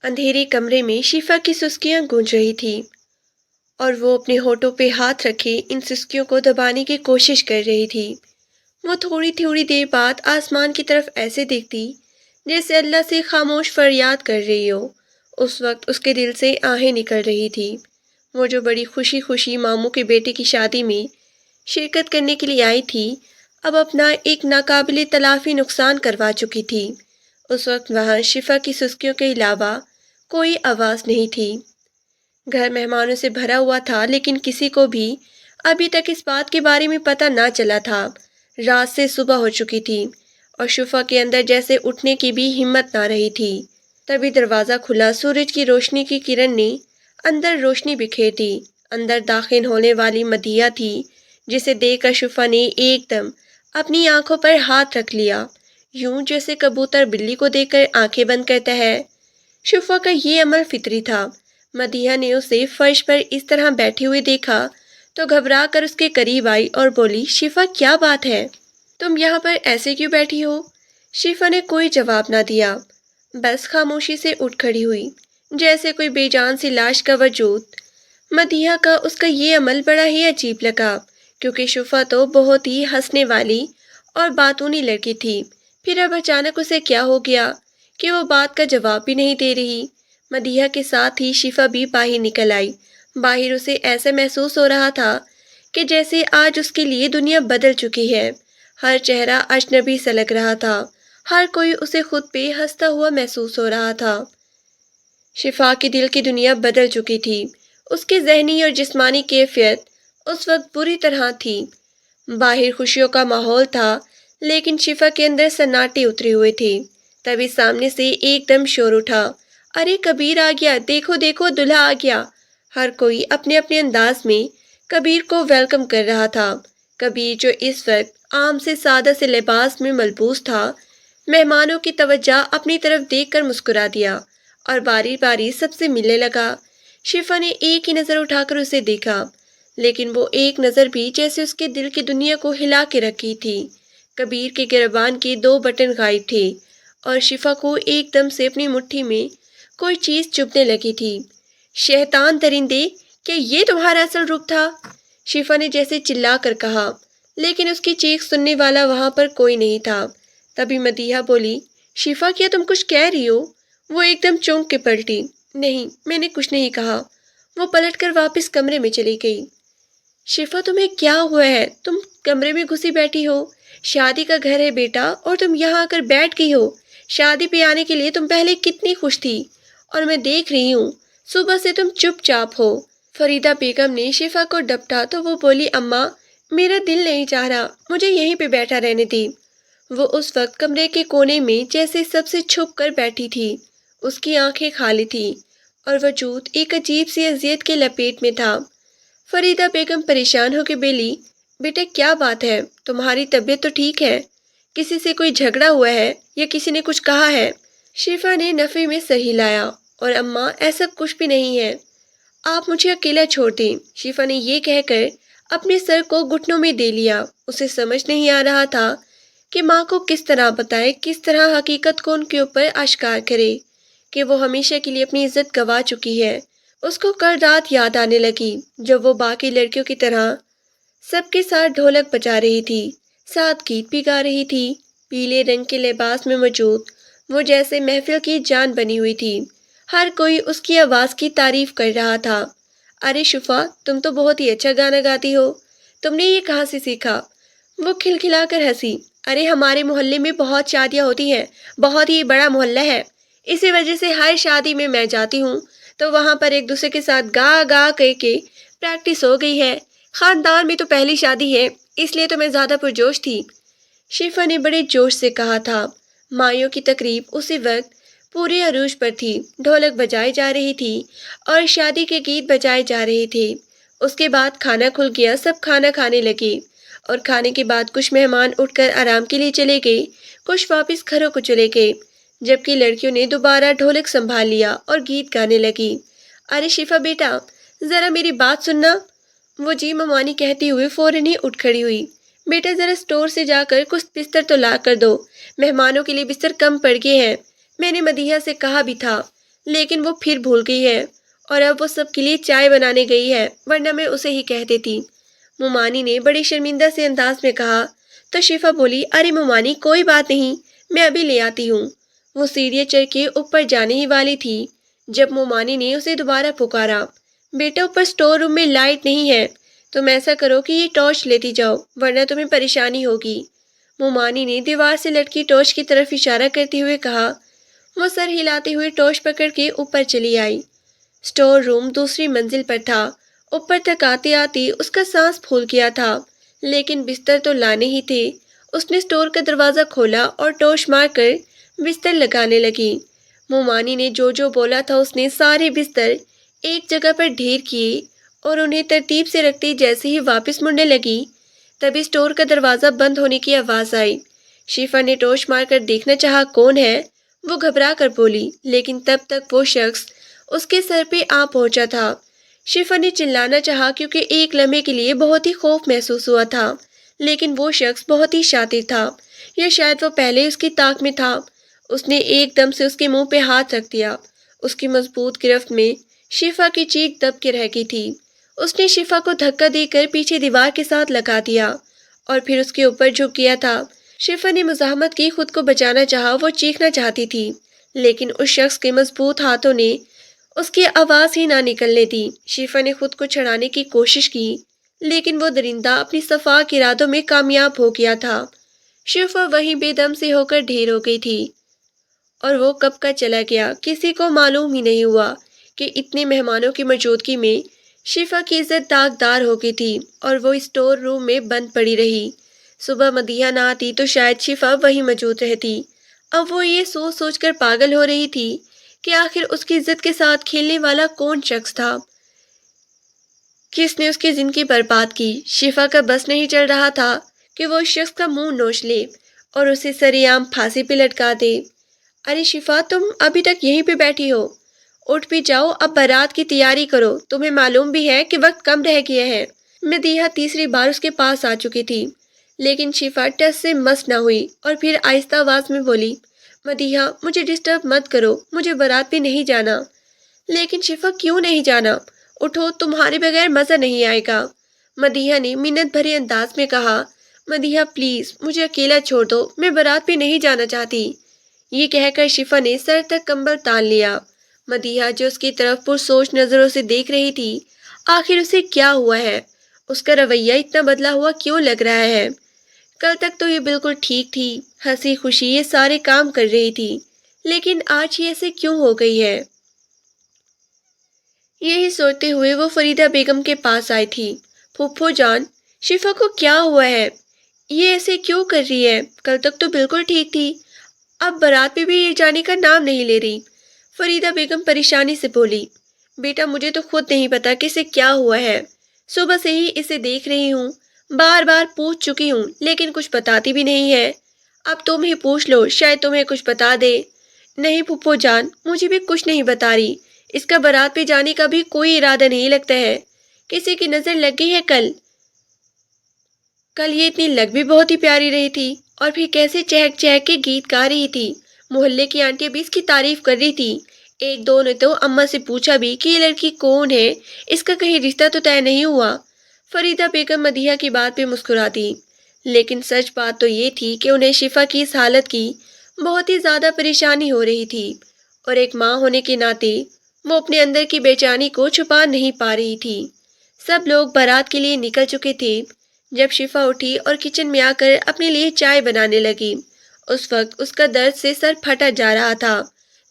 اندھیرے کمرے میں شفا کی سسکیاں گونج رہی تھیں اور وہ اپنے ہونٹوں پہ ہاتھ رکھے ان سسکیوں کو دبانے کی کوشش کر رہی تھی۔ وہ تھوڑی تھوڑی دیر بعد آسمان کی طرف ایسے دیکھتی جیسے اللہ سے خاموش فریاد کر رہی ہو۔ اس وقت اس کے دل سے آہیں نکل رہی تھی۔ وہ جو بڑی خوشی خوشی ماموں کے بیٹے کی شادی میں شرکت کرنے کے لیے آئی تھی، اب اپنا ایک ناقابل تلافی نقصان کروا چکی تھی۔ اس وقت وہاں شفا کی سسکیوں کے علاوہ کوئی آواز نہیں تھی۔ گھر مہمانوں سے بھرا ہوا تھا، لیکن کسی کو بھی ابھی تک اس بات کے بارے میں پتہ نہ چلا تھا۔ رات سے صبح ہو چکی تھی اور شفا کے اندر جیسے اٹھنے کی بھی ہمت نہ رہی تھی۔ تبھی دروازہ کھلا، سورج کی روشنی کی کرن نے اندر روشنی بکھیر دی۔ اندر داخل ہونے والی مدیحہ تھی، جسے دیکھ کر شفا نے ایک دم اپنی آنکھوں پر ہاتھ رکھ لیا، یوں جیسے کبوتر بلی کو دیکھ کر آنکھیں بند کرتا ہے۔ شفا کا یہ عمل فطری تھا۔ مدیحہ نے اسے فرش پر اس طرح بیٹھے ہوئے دیکھا تو گھبرا کر اس کے قریب آئی اور بولی، شفا کیا بات ہے؟ تم یہاں پر ایسے کیوں بیٹھی ہو؟ شفا نے کوئی جواب نہ دیا، بس خاموشی سے اٹھ کھڑی ہوئی، جیسے کوئی بے جان سی لاش کا وجود۔ مدیحہ کا اس کا یہ عمل بڑا ہی عجیب لگا، کیونکہ شفا تو بہت ہی ہنسنے والی اور باتونی لڑکی تھی۔ پھر اب اچانک اسے کیا ہو گیا کہ وہ بات کا جواب بھی نہیں دے رہی؟ مدیحہ کے ساتھ ہی شفا بھی باہر نکل آئی۔ باہر اسے ایسا محسوس ہو رہا تھا کہ جیسے آج اس کے لیے دنیا بدل چکی ہے۔ ہر چہرہ اجنبی سا لگ رہا تھا، ہر کوئی اسے خود پہ ہنستا ہوا محسوس ہو رہا تھا۔ شفا کے دل کی دنیا بدل چکی تھی۔ اس کی ذہنی اور جسمانی کیفیت اس وقت بری طرح تھی۔ باہر خوشیوں کا ماحول تھا، لیکن شفا کے اندر سناٹے اترے ہوئے تھے۔ تبھی سامنے سے ایک دم شور اٹھا، ارے کبیر آ گیا، دیکھو دیکھو دلہا آ گیا۔ ہر کوئی اپنے اپنے انداز میں کبیر کو ویلکم کر رہا تھا۔ کبیر جو اس وقت عام سے سادہ سے لباس میں ملبوس تھا، مہمانوں کی توجہ اپنی طرف دیکھ کر مسکرا دیا اور باری باری سب سے ملنے لگا۔ شفا نے ایک ہی نظر اٹھا کر اسے دیکھا، لیکن وہ ایک نظر بھی جیسے اس کے دل کی دنیا کو ہلا کے رکھی تھی۔ کبیر کے گریبان کے 2 بٹن غائب تھے اور شفا کو ایک دم سے اپنی مٹھی میں کوئی چیز چبھنے لگی تھی۔ شیطان درندے، کیا یہ تمہارا اصل روپ تھا؟ شفا نے جیسے چلا کر کہا، لیکن اس کی چیخ سننے والا وہاں پر کوئی نہیں تھا۔ تبھی مدیحہ بولی، شفا کیا تم کچھ کہہ رہی ہو؟ وہ ایک دم چونک کے پلٹی، نہیں میں نے کچھ نہیں کہا۔ وہ پلٹ کر واپس کمرے میں چلی گئی۔ شفا تمہیں کیا ہوا ہے؟ تم کمرے میں گھسی بیٹھی ہو، شادی کا گھر ہے بیٹا اور تم یہاں آ کر بیٹھ گئی ہو۔ شادی پہ آنے کے لیے تم پہلے کتنی خوش تھی، اور میں دیکھ رہی ہوں صبح سے تم چپ چاپ ہو۔ فریدہ بیگم نے شفا کو ڈپٹا تو وہ بولی، اماں میرا دل نہیں چاہ رہا، مجھے یہیں پہ بیٹھا رہنے دی۔ وہ اس وقت کمرے کے کونے میں جیسے سب سے چھپ کر بیٹھی تھی۔ اس کی آنکھیں خالی تھیں اور وجود ایک عجیب سی اذیت کے لپیٹ میں تھا۔ فریدہ بیگم پریشان ہو کے بولی، بیٹا کیا بات ہے؟ تمہاری طبیعت تو ٹھیک ہے؟ کسی سے کوئی جھگڑا ہوا ہے یا کسی نے کچھ کہا ہے؟ شفا نے نفی میں سر ہلایا، اور اماں ایسا کچھ بھی نہیں ہے، آپ مجھے اکیلا چھوڑ دیں۔ شفا نے یہ کہہ کر اپنے سر کو گھٹنوں میں دے لیا۔ اسے سمجھ نہیں آ رہا تھا کہ ماں کو کس طرح بتائے، کس طرح حقیقت کو ان کے اوپر آشکار کرے کہ وہ ہمیشہ کے لیے اپنی عزت گنوا چکی ہے۔ اس کو کل رات یاد آنے لگی جب وہ باقی لڑکیوں کی طرح سب کے ساتھ ڈھولک بجا رہی تھی، ساتھ گیت بھی گا رہی تھی۔ پیلے رنگ کے لباس میں موجود وہ جیسے محفل کی جان بنی ہوئی تھی۔ ہر کوئی اس کی آواز کی تعریف کر رہا تھا۔ ارے شفا، تم تو بہت ہی اچھا گانا گاتی ہو، تم نے یہ کہاں سے سیکھا؟ وہ کھلکھلا کر ہنسی، ارے ہمارے محلے میں بہت شادیاں ہوتی ہیں، بہت ہی بڑا محلہ ہے، اسی وجہ سے ہر شادی میں جاتی ہوں تو وہاں پر ایک دوسرے کے ساتھ گا گا کر کے پریکٹس ہو گئی ہے۔ خاندان میں تو پہلی شادی ہے، اس لیے تو میں زیادہ پرجوش تھی۔ شفا نے بڑے جوش سے کہا تھا۔ مائیوں کی تقریب اسی وقت پورے عروج پر تھی، ڈھولک بجائی جا رہی تھی اور شادی کے گیت بجائے جا رہے تھے۔ اس کے بعد کھانا کھل گیا، سب کھانا کھانے لگے اور کھانے کے بعد کچھ مہمان اٹھ کر آرام کے لیے چلے گئے، کچھ واپس گھروں کو چلے گئے، جبکہ لڑکیوں نے دوبارہ ڈھولک سنبھال لیا اور گیت گانے لگی۔ ارے شفا بیٹا، ذرا میری بات سننا، وہ جی ممانی کہتے ہوئے فوراً ہی اٹھ کھڑی ہوئی۔ بیٹا ذرا اسٹور سے جا کر کچھ بستر تو لا کر دو، مہمانوں کے لیے بستر کم پڑ گئے ہیں، میں نے مدیحہ سے کہا بھی تھا، لیکن وہ پھر بھول گئی ہے اور اب وہ سب کے لیے چائے بنانے گئی ہے، ورنہ میں اسے ہی کہہ دیتی۔ مومانی نے بڑی شرمندہ سے انداز میں کہا تو شفا بولی، ارے مومانی کوئی بات نہیں، میں ابھی لے آتی ہوں۔ وہ سیڑھیاں چڑھ کے اوپر جانے ہی والی تھی جب مومانی نے اسے دوبارہ پکارا، بیٹا اوپر اسٹور روم میں لائٹ نہیں ہے، تم ایسا کرو کہ یہ ٹارچ لیتی جاؤ ورنہ تمہیں پریشانی ہوگی۔ مومانی نے دیوار سے لٹکی ٹارچ کی طرف اشارہ کرتے ہوئے کہا۔ وہ سر ہلاتے ہوئے ٹارچ پکڑ کے اوپر چلی آئی۔ اسٹور روم دوسری منزل پر تھا۔ اوپر تک آتے آتی اس کا سانس پھول گیا تھا، لیکن بستر تو لانے ہی تھے۔ اس نے اسٹور کا دروازہ کھولا اور ٹارچ مار کر بستر لگانے لگی۔ مومانی نے جو بولا تھا اس نے سارے بستر ایک جگہ پر ڈھیر کیے اور انہیں ترتیب سے رکھتے جیسے ہی واپس مڑنے لگی، تبھی اسٹور کا دروازہ بند ہونے کی آواز آئی۔ شفا نے ٹارچ مار کر دیکھنا چاہا کون ہے، وہ گھبرا کر بولی، لیکن تب تک وہ شخص اس کے سر پہ آ پہنچا تھا۔ شفا نے چلانا چاہا کیونکہ ایک لمحے کے لیے بہت ہی خوف محسوس ہوا تھا، لیکن وہ شخص بہت ہی شاطر تھا، یا شاید وہ پہلے اس کی طاق میں تھا۔ اس نے ایک دم سے اس کے منہ پہ ہاتھ رکھ دیا۔ اس کی مضبوط گرفت میں شفا کی چیخ دب کے رہ گئی تھی۔ اس نے شفا کو دھکا دے کر پیچھے دیوار کے ساتھ لگا دیا اور پھر اس کے اوپر جھک گیا تھا۔ شفا نے مزاحمت کی، خود کو بچانا چاہا، وہ چیخنا چاہتی تھی، لیکن اس شخص کے مضبوط ہاتھوں نے اس کی آواز ہی نہ نکلنے دی۔ شفا نے خود کو چھڑانے کی کوشش کی، لیکن وہ درندہ اپنی صفاک ارادوں میں کامیاب ہو گیا تھا۔ شفا وہیں بے دم سے ہو کر ڈھیر ہو گئی تھی اور وہ کب کا چلا گیا کسی کو معلوم ہی نہیں ہوا کہ اتنے مہمانوں کی موجودگی میں شفا کی عزت داغدار ہو گئی تھی اور وہ اسٹور روم میں بند پڑی رہی۔ صبح مدیحہ نہ آتی تو شاید شفا وہیں موجود رہتی۔ اب وہ یہ سوچ سوچ کر پاگل ہو رہی تھی کہ آخر اس کی عزت کے ساتھ کھیلنے والا کون شخص تھا، کس نے اس کی زندگی برباد کی۔ شفا کا بس نہیں چل رہا تھا کہ وہ اس شخص کا منہ نوچ لے اور اسے سرے عام پھانسی پہ لٹکا دے۔ ارے شفا، تم ابھی تک یہیں پہ بیٹھی ہو، اٹھ بھی جاؤ، اب بارات کی تیاری کرو، تمہیں معلوم بھی ہے کہ وقت کم رہ گیا ہے۔ مدیحہ تیسری بار اس کے پاس آ چکی تھی، لیکن شفا ٹس سے مس نہ ہوئی اور پھر آہستہ آواز میں بولی، مدیحہ مجھے ڈسٹرب مت کرو، مجھے بارات پہ نہیں جانا۔ لیکن شفا کیوں نہیں جانا؟ اٹھو، تمہارے بغیر مزہ نہیں آئے گا، مدیحہ نے منت بھرے انداز میں کہا۔ مدیحہ پلیز مجھے اکیلا چھوڑ دو، میں بارات پہ نہیں جانا چاہتی۔ یہ کہہ کر شفا نے سر تک کمبل تان لیا۔ مدیحہ جو اس کی طرف پرسوچ نظروں سے دیکھ رہی تھی، آخر اسے کیا ہوا ہے؟ اس کا رویہ اتنا بدلا ہوا کیوں لگ رہا ہے؟ کل تک تو یہ بالکل ٹھیک تھی، ہنسی خوشی یہ سارے کام کر رہی تھی، لیکن آج یہ ایسے کیوں ہو گئی ہے؟ یہی سوچتے ہوئے وہ فریدہ بیگم کے پاس آئی تھی۔ پھوپھو جان، شفا کو کیا ہوا ہے؟ یہ ایسے کیوں کر رہی ہے؟ کل تک تو بالکل ٹھیک تھی، اب بارات پہ بھی یہ جانے کا نام نہیں لے رہی۔ فریدہ بیگم پریشانی سے بولی، بیٹا مجھے تو خود نہیں پتا کہ اسے کیا ہوا ہے، صبح سے ہی اسے دیکھ رہی ہوں، بار بار پوچھ چکی ہوں لیکن کچھ بتاتی بھی نہیں ہے۔ اب تم ہی پوچھ لو، شاید تمہیں کچھ بتا دے۔ نہیں پھوپھو جان، مجھے بھی کچھ نہیں بتا رہی، اس کا بارات پہ جانے کا بھی کوئی ارادہ نہیں لگتا ہے، کسی کی نظر لگ گئی ہے کل یہ اتنی لگ بھی بہت ہی پیاری رہی تھی اور پھر کیسے چہک چہک کے گیت گا رہی تھی، محلے کی آنٹیاں بھی اس کی تعریف کر رہی تھی، ایک دو نے تو اماں سے پوچھا بھی کہ یہ لڑکی کون ہے، اس کا کہیں رشتہ تو طے نہیں ہوا۔ فریدہ بیگم مدیحہ کی بات پہ مسکرا دی، لیکن سچ بات تو یہ تھی کہ انہیں شفا کی اس حالت کی بہت ہی زیادہ پریشانی ہو رہی تھی اور ایک ماں ہونے کے ناطے وہ اپنے اندر کی بے چینی کو چھپا نہیں پا رہی تھی۔ سب لوگ بارات کے لیے نکل چکے تھے جب شفا اٹھی اور کچن میں آ کر اپنے لیے چائے بنانے لگی۔ اس وقت اس کا درد سے سر پھٹا جا رہا تھا،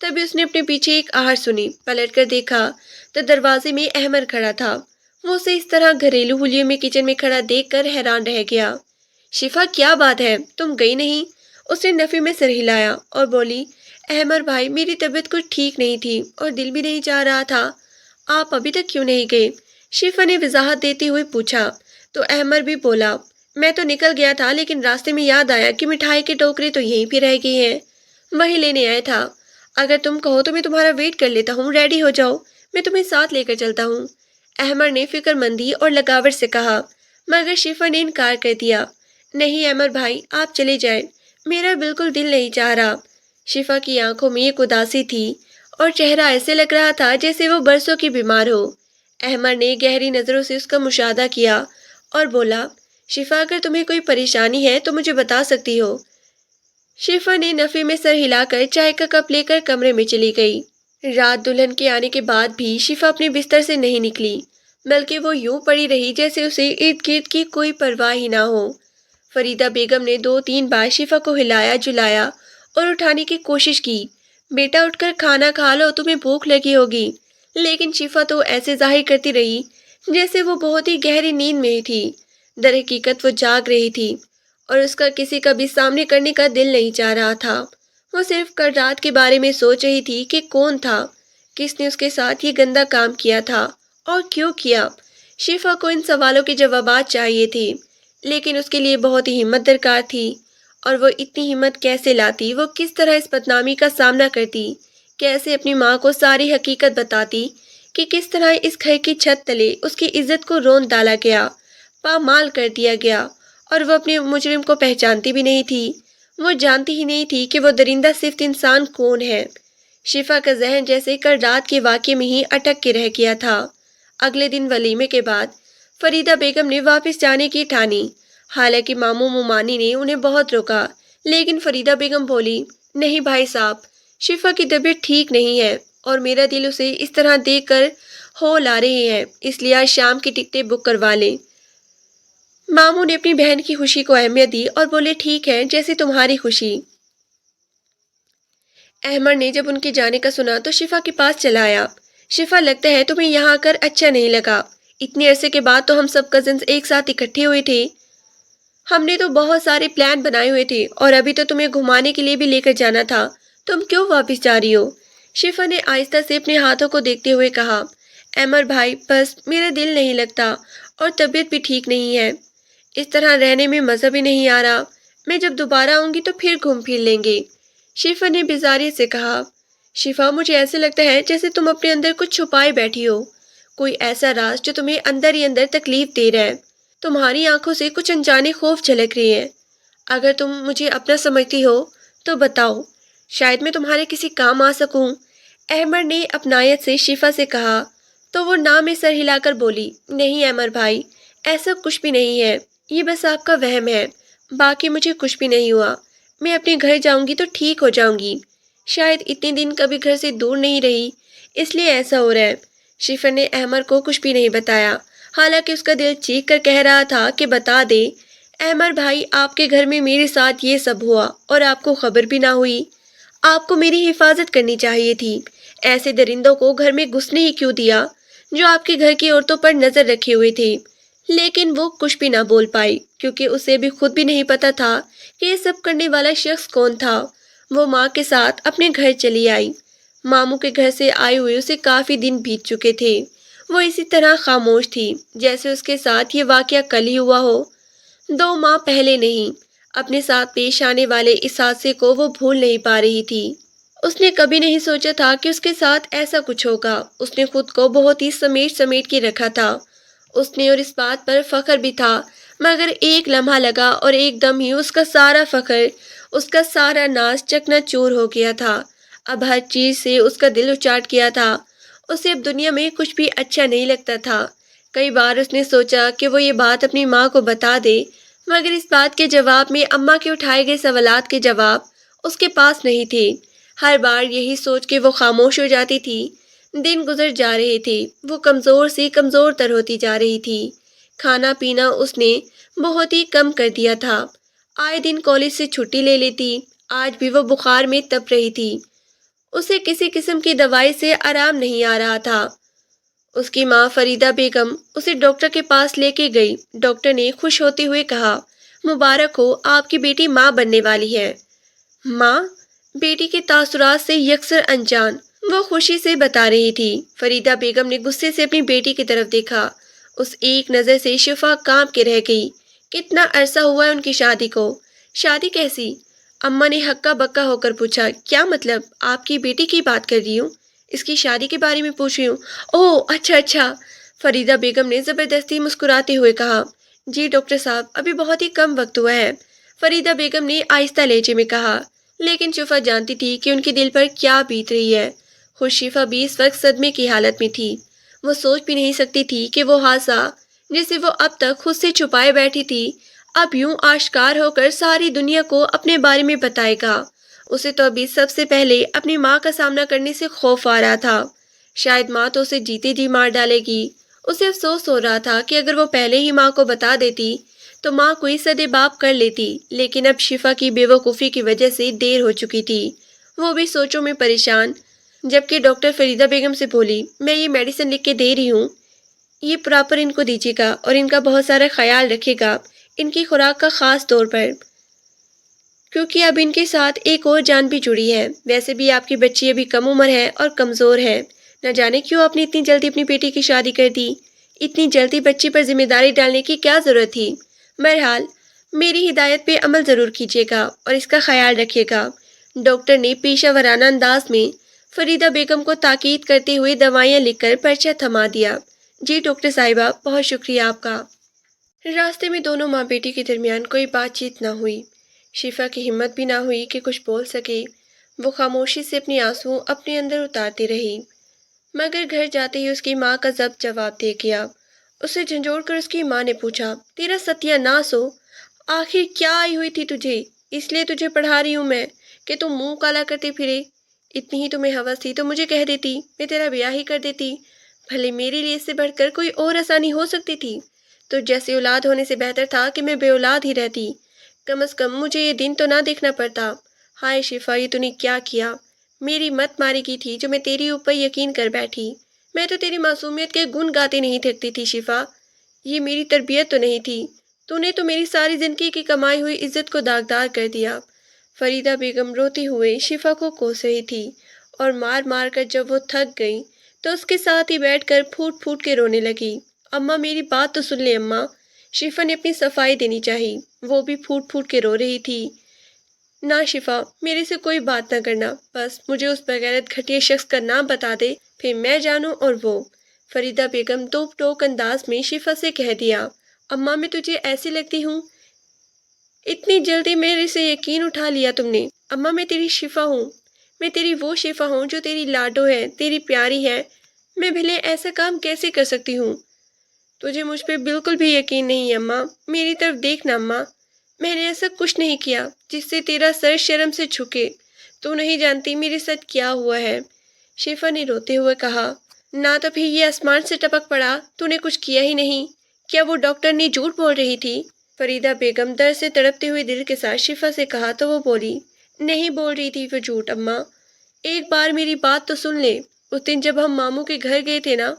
تبھی اس نے اپنے پیچھے ایک آہٹ سنی، پلٹ کر دیکھا تو دروازے میں احمر کھڑا تھا۔ وہ اسے اس طرح گھریلو حلیے میں کچن میں کھڑا دیکھ کر حیران رہ گیا۔ شفا کیا بات ہے، تم گئی نہیں؟ اس نے نفی میں سر ہلایا اور بولی، احمر بھائی میری طبیعت کچھ ٹھیک نہیں تھی اور دل بھی نہیں چاہ رہا تھا۔ آپ ابھی تک کیوں نہیں گئے؟ شفا نے وضاحت دیتے ہوئے پوچھا تو احمر بھی بولا، میں تو نکل گیا تھا لیکن راستے میں یاد آیا کہ مٹھائی کے ٹوکرے تو یہیں پہ رہ گئے ہیں، وہی لینے آیا تھا، اگر تم کہو تو میں تمہارا ویٹ کر لیتا ہوں، ریڈی ہو جاؤ، میں تمہیں ساتھ لے کر چلتا ہوں، احمر نے فکر مندی اور لگاوٹ سے کہا، مگر شفا نے انکار کر دیا، نہیں احمر بھائی آپ چلے جائیں، میرا بالکل دل نہیں چاہ رہا۔ شفا کی آنکھوں میں ایک اداسی تھی اور چہرہ ایسے لگ رہا تھا جیسے وہ برسوں کی بیمار ہو۔ احمد نے گہری نظروں سے اس کا مشاہدہ کیا اور بولا، شفا اگر تمہیں کوئی پریشانی ہے تو مجھے بتا سکتی ہو۔ شفا نے نفی میں سر ہلا کر چائے کا کپ لے کر کمرے میں چلی گئی۔ رات دلہن کے آنے کے بعد بھی شفا اپنے بستر سے نہیں نکلی، بلکہ وہ یوں پڑی رہی جیسے اسے ارد گرد کی کوئی پرواہ ہی نہ ہو۔ فریدہ بیگم نے 2-3 بار شفا کو ہلایا جلایا اور اٹھانے کی کوشش کی۔ بیٹا اٹھ کر کھانا کھا لو، تمہیں بھوک لگی ہوگی۔ لیکن شفا تو ایسے ظاہر کرتی رہی جیسے وہ بہت ہی گہری نیند میں تھی۔ در حقیقت وہ جاگ رہی تھی اور اس کا کسی کا بھی سامنے کرنے کا دل نہیں چاہ رہا تھا۔ وہ صرف کل رات کے بارے میں سوچ رہی تھی کہ کون تھا، کس نے اس کے ساتھ یہ گندا کام کیا تھا اور کیوں کیا۔ شفا کو ان سوالوں کے جوابات چاہیے تھے، لیکن اس کے لیے بہت ہی ہمت درکار تھی، اور وہ اتنی ہمت کیسے لاتی، وہ کس طرح اس بدنامی کا سامنا کرتی، کیسے اپنی ماں کو ساری حقیقت بتاتی کہ کس طرح اس گھر کی چھت تلے اس کی عزت کو رون ڈالا گیا، پامال کر دیا گیا، اور وہ اپنے مجرم کو پہچانتی بھی نہیں تھی۔ وہ جانتی ہی نہیں تھی کہ وہ درندہ صفت انسان کون ہے۔ شفا کا ذہن جیسے کل رات کے واقعے میں ہی اٹک کے رہ گیا تھا۔ اگلے دن ولیمے کے بعد فریدہ بیگم نے واپس جانے کی ٹھانی، حالانکہ ماموں ممانی نے انہیں بہت روکا، لیکن فریدہ بیگم بولی، نہیں بھائی صاحب، شفا کی طبیعت ٹھیک نہیں ہے اور میرا دل اسے اس طرح دیکھ کر ہو لا رہے ہیں، اس لیے آج شام کی ٹکٹیں بک کروا لیں۔ ماموں نے اپنی بہن کی خوشی کو اہمیت دی اور بولے، ٹھیک ہے، جیسے تمہاری خوشی۔ احمد نے جب ان کے جانے کا سنا تو شفا کے پاس چلا آیا۔ شفا، لگتا ہے تمہیں یہاں آ کر اچھا نہیں لگا۔ اتنے عرصے کے بعد تو ہم سب کزنز ایک ساتھ اکٹھے ہوئے تھے، ہم نے تو بہت سارے پلان بنائے ہوئے تھے اور ابھی تو تمہیں گھمانے کے لیے بھی لے کر جانا تھا، تم کیوں واپس جا رہی ہو؟ شفا نے آہستہ سے اپنے ہاتھوں کو دیکھتے ہوئے کہا، احمد بھائی، بس میرا دل نہیں لگتا اور طبیعت بھی ٹھیک نہیں ہے، اس طرح رہنے میں مزہ بھی نہیں آ رہا، میں جب دوبارہ آؤں گی تو پھر گھوم پھر لیں گے۔ شفا نے بیزاری سے کہا، شفا، مجھے ایسے لگتا ہے جیسے تم اپنے اندر کچھ چھپائے بیٹھی ہو، کوئی ایسا راز جو تمہیں اندر ہی اندر تکلیف دے رہا ہے، تمہاری آنکھوں سے کچھ انجانے خوف جھلک رہے ہیں، اگر تم مجھے اپنا سمجھتی ہو تو بتاؤ، شاید میں تمہارے کسی کام آ سکوں۔ احمد نے اپنائیت سے شفا سے کہا تو وہ نہ میں سر ہلا کر بولی، نہیں احمد بھائی، ایسا کچھ بھی نہیں ہے، یہ بس آپ کا وہم ہے، باقی مجھے کچھ بھی نہیں ہوا، میں اپنے گھر جاؤں گی تو ٹھیک ہو جاؤں گی، شاید اتنے دن کبھی گھر سے دور نہیں رہی اس لیے ایسا ہو رہا ہے۔ شفا نے احمد کو کچھ بھی نہیں بتایا، حالانکہ اس کا دل چیخ کر کہہ رہا تھا کہ بتا دے احمد بھائی، آپ کے گھر میں میرے ساتھ یہ سب ہوا اور آپ کو خبر بھی نہ ہوئی، آپ کو میری حفاظت کرنی چاہیے تھی، ایسے درندوں کو گھر میں گھسنے ہی کیوں دیا جو آپ کے گھر کی عورتوں پر نظر رکھے ہوئے تھے۔ لیکن وہ کچھ بھی نہ بول پائی کیونکہ اسے بھی خود بھی نہیں پتا تھا کہ یہ سب کرنے والا شخص کون تھا۔ وہ ماں کے ساتھ اپنے گھر چلی آئی۔ ماموں کے گھر سے آئے ہوئے اسے کافی دن بیت چکے تھے۔ وہ اسی طرح خاموش تھی جیسے اس کے ساتھ یہ واقعہ کل ہی ہوا ہو، 2 ماہ پہلے نہیں۔ اپنے ساتھ پیش آنے والے اس حادثے کو وہ بھول نہیں پا رہی تھی۔ اس نے کبھی نہیں سوچا تھا کہ اس کے ساتھ ایسا کچھ ہوگا۔ اس نے خود کو بہت ہی سمیٹ سمیٹ کے رکھا تھا، اس نے اور اس بات پر فخر بھی تھا، مگر ایک لمحہ لگا اور ایک دم ہی اس کا سارا فخر، اس کا سارا ناز چکنا چور ہو گیا تھا۔ اب ہر چیز سے اس کا دل اچاٹ گیا تھا، اسے اب دنیا میں کچھ بھی اچھا نہیں لگتا تھا۔ کئی بار اس نے سوچا کہ وہ یہ بات اپنی ماں کو بتا دے، مگر اس بات کے جواب میں اماں کے اٹھائے گئے سوالات کے جواب اس کے پاس نہیں تھے۔ ہر بار یہی سوچ کے وہ خاموش ہو جاتی تھی۔ دن گزر جا رہے تھے، وہ کمزور سے کمزور تر ہوتی جا رہی تھی۔ کھانا پینا اس نے بہت ہی کم کر دیا تھا، آئے دن کالج سے چھٹی لے لیتی، آج بھی وہ بخار میں تپ رہی تھی، اسے کسی قسم کی دوائی سے آرام نہیں آ رہا تھا۔ اس کی ماں فریدہ بیگم اسے ڈاکٹر کے پاس لے کے گئی۔ ڈاکٹر نے خوش ہوتے ہوئے کہا، مبارک ہو، آپ کی بیٹی ماں بننے والی ہے۔ ماں؟ بیٹی کے تاثرات سے یکسر انجان، وہ خوشی سے بتا رہی تھی۔ فریدہ بیگم نے غصے سے اپنی بیٹی کی طرف دیکھا، اس ایک نظر سے شفا کانپ کے رہ گئی۔ کتنا عرصہ ہوا ہے ان کی شادی کو؟ شادی کیسی؟ اماں نے ہکا بکا ہو کر پوچھا، کیا مطلب؟ آپ کی بیٹی کی بات کر رہی ہوں، اس کی شادی کے بارے میں پوچھ رہی ہوں۔ اوہ اچھا اچھا، فریدہ بیگم نے زبردستی مسکراتے ہوئے کہا، جی ڈاکٹر صاحب، ابھی بہت ہی کم وقت ہوا ہے، فریدہ بیگم نے آہستہ لہجے میں کہا، لیکن شفا جانتی تھی کہ ان کے دل پر کیا بیت رہی ہے۔ خود شفا بھی اس وقت صدمے کی حالت میں تھی۔ وہ سوچ بھی نہیں سکتی تھی کہ وہ حادثہ جسے وہ اب تک خود سے چھپائے بیٹھی تھی اب یوں آشکار ہو کر ساری دنیا کو اپنے بارے میں بتائے گا۔ اسے تو ابھی سب سے پہلے اپنی ماں کا سامنا کرنے سے خوف آ رہا تھا، شاید ماں تو اسے جیتے جی مار ڈالے گی۔ اسے افسوس ہو رہا تھا کہ اگر وہ پہلے ہی ماں کو بتا دیتی تو ماں کوئی سدے باپ کر لیتی، لیکن اب شفا کی بے وقوفی کی وجہ سے دیر ہو چکی تھی۔ وہ بھی سوچوں میں پریشان، جبکہ ڈاکٹر فریدہ بیگم سے بولی، میں یہ میڈیسن لکھ کے دے رہی ہوں، یہ پراپر ان کو دیجیے گا اور ان کا بہت سارا خیال رکھے گا، ان کی خوراک کا خاص طور پر، کیونکہ اب ان کے ساتھ ایک اور جان بھی جڑی ہے۔ ویسے بھی آپ کی بچی ابھی کم عمر ہے اور کمزور ہے، نہ جانے کیوں آپ نے اتنی جلدی اپنی بیٹی کی شادی کر دی، اتنی جلدی بچی پر ذمہ داری ڈالنے کی کیا ضرورت تھی؟ بہرحال میری ہدایت پہ عمل ضرور کیجیے گا اور اس کا خیال رکھیے گا۔ ڈاکٹر نے پیشہ ورانہ انداز میں فریدہ بیگم کو تاکید کرتے ہوئے دوائیاں لکھ کر پرچہ تھما دیا۔ جی ڈاکٹر صاحبہ، بہت شکریہ آپ کا۔ راستے میں دونوں ماں بیٹی کے درمیان کوئی بات چیت نہ ہوئی۔ شفا کی ہمت بھی نہ ہوئی کہ کچھ بول سکے۔ وہ خاموشی سے اپنی آنسو اپنے اندر اتارتی رہی، مگر گھر جاتے ہی اس کی ماں کا ضبط جواب دے گیا۔ اسے جھنجھوڑ کر اس کی ماں نے پوچھا، تیرا ستیہ ناس ہو، آخر کیا آئی ہوئی تھی تجھے؟ اس لیے تجھے پڑھا رہی ہوں میں کہ تم منہ کالا کرتے پھرے۔ اتنی ہی تمہیں ہوس تھی تو مجھے کہہ دیتی، میں تیرا بیاہ ہی کر دیتی، بھلے میرے لیے اس سے بڑھ کر کوئی اور آسانی ہو سکتی تھی۔ تو جیسے اولاد ہونے سے بہتر تھا کہ میں بے اولاد ہی رہتی، کم از کم مجھے یہ دن تو نہ دیکھنا پڑتا۔ ہائے شفا، یہ تو نے کیا کیا؟ میری مت ماری کی تھی جو میں تیری اوپر یقین کر بیٹھی۔ میں تو تیری معصومیت کے گن گاتے نہیں تھکتی تھی شفا، یہ میری تربیت تو نہیں تھی، تو نے تو میری ساری زندگی کی کمائی ہوئی عزت کو داغدار کر دیا۔ فریدہ بیگم روتے ہوئے شفا کو کوس رہی تھی اور مار مار کر جب وہ تھک گئی تو اس کے ساتھ ہی بیٹھ کر پھوٹ پھوٹ کے رونے لگی۔ اماں میری بات تو سن لے اماں، شفا نے اپنی صفائی دینی چاہی، وہ بھی پھوٹ پھوٹ کے رو رہی تھی۔ نہ شفا، میرے سے کوئی بات نہ کرنا، بس مجھے اس بغیرت گھٹیا شخص کا نام بتا دے، پھر میں جانوں اور وہ۔ فریدہ بیگم توپ ٹوک انداز میں شفا سے کہہ دیا، اماں میں تجھے ایسی لگتی ہوں؟ اتنی جلدی میرے سے یقین اٹھا لیا تم نے؟ اماں میں تیری شفا ہوں، میں تیری وہ شفا ہوں جو تیری لاڈو ہے، تیری پیاری ہے، میں بھلے ایسا کام کیسے کر سکتی ہوں؟ تجھے مجھ پہ بالکل بھی یقین نہیں ہے اماں، میری طرف دیکھنا اماں، میں نے ایسا کچھ نہیں کیا جس سے تیرا سر شرم سے جھکے، تو نہیں جانتی میرے ساتھ کیا ہوا ہے، شفا نے روتے ہوئے کہا۔ نہ تو پھر یہ آسمان سے ٹپک پڑا، تو نے کچھ کیا ہی نہیں، کیا وہ ڈاکٹر نے جھوٹ بول رہی تھی؟ فریدہ بیگم درد سے تڑپتے ہوئے دل کے ساتھ شفا سے کہا تو وہ بولی، نہیں بول رہی تھی وہ جھوٹ اماں، ایک بار میری بات تو سن لے، اس دن جب ہم ماموں کے گھر گئے تھے نا،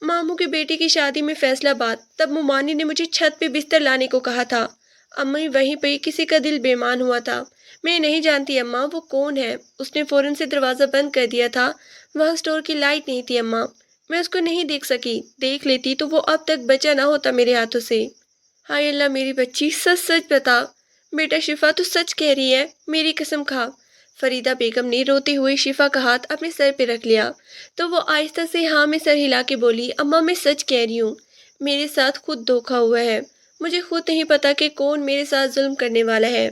ماموں کی بیٹی کی شادی میں فیصلہ باد، تب ممانی نے مجھے چھت پہ بستر لانے کو کہا تھا، اماں وہیں پہ کسی کا دل بیمان ہوا تھا، میں نہیں جانتی اماں وہ کون ہے، اس نے فوراً سے دروازہ بند کر دیا تھا، وہاں اسٹور کی لائٹ نہیں تھی اماں، میں اس کو نہیں دیکھ سکی، دیکھ لیتی تو وہ اب تک بچا نہ ہوتا میرے ہاتھوں سے۔ ہائے اللہ میری بچی، سچ سچ بتا بیٹا، شفا تو سچ کہہ رہی ہے، میری قسم کھا۔ فریدہ بیگم نے روتے ہوئے شفا کا ہاتھ اپنے سر پہ رکھ لیا تو وہ آہستہ سے ہاں میں سر ہلا کے بولی، اماں میں سچ کہہ رہی ہوں، میرے ساتھ خود دھوکا ہوا ہے، مجھے خود نہیں پتا کہ کون میرے ساتھ ظلم کرنے والا ہے۔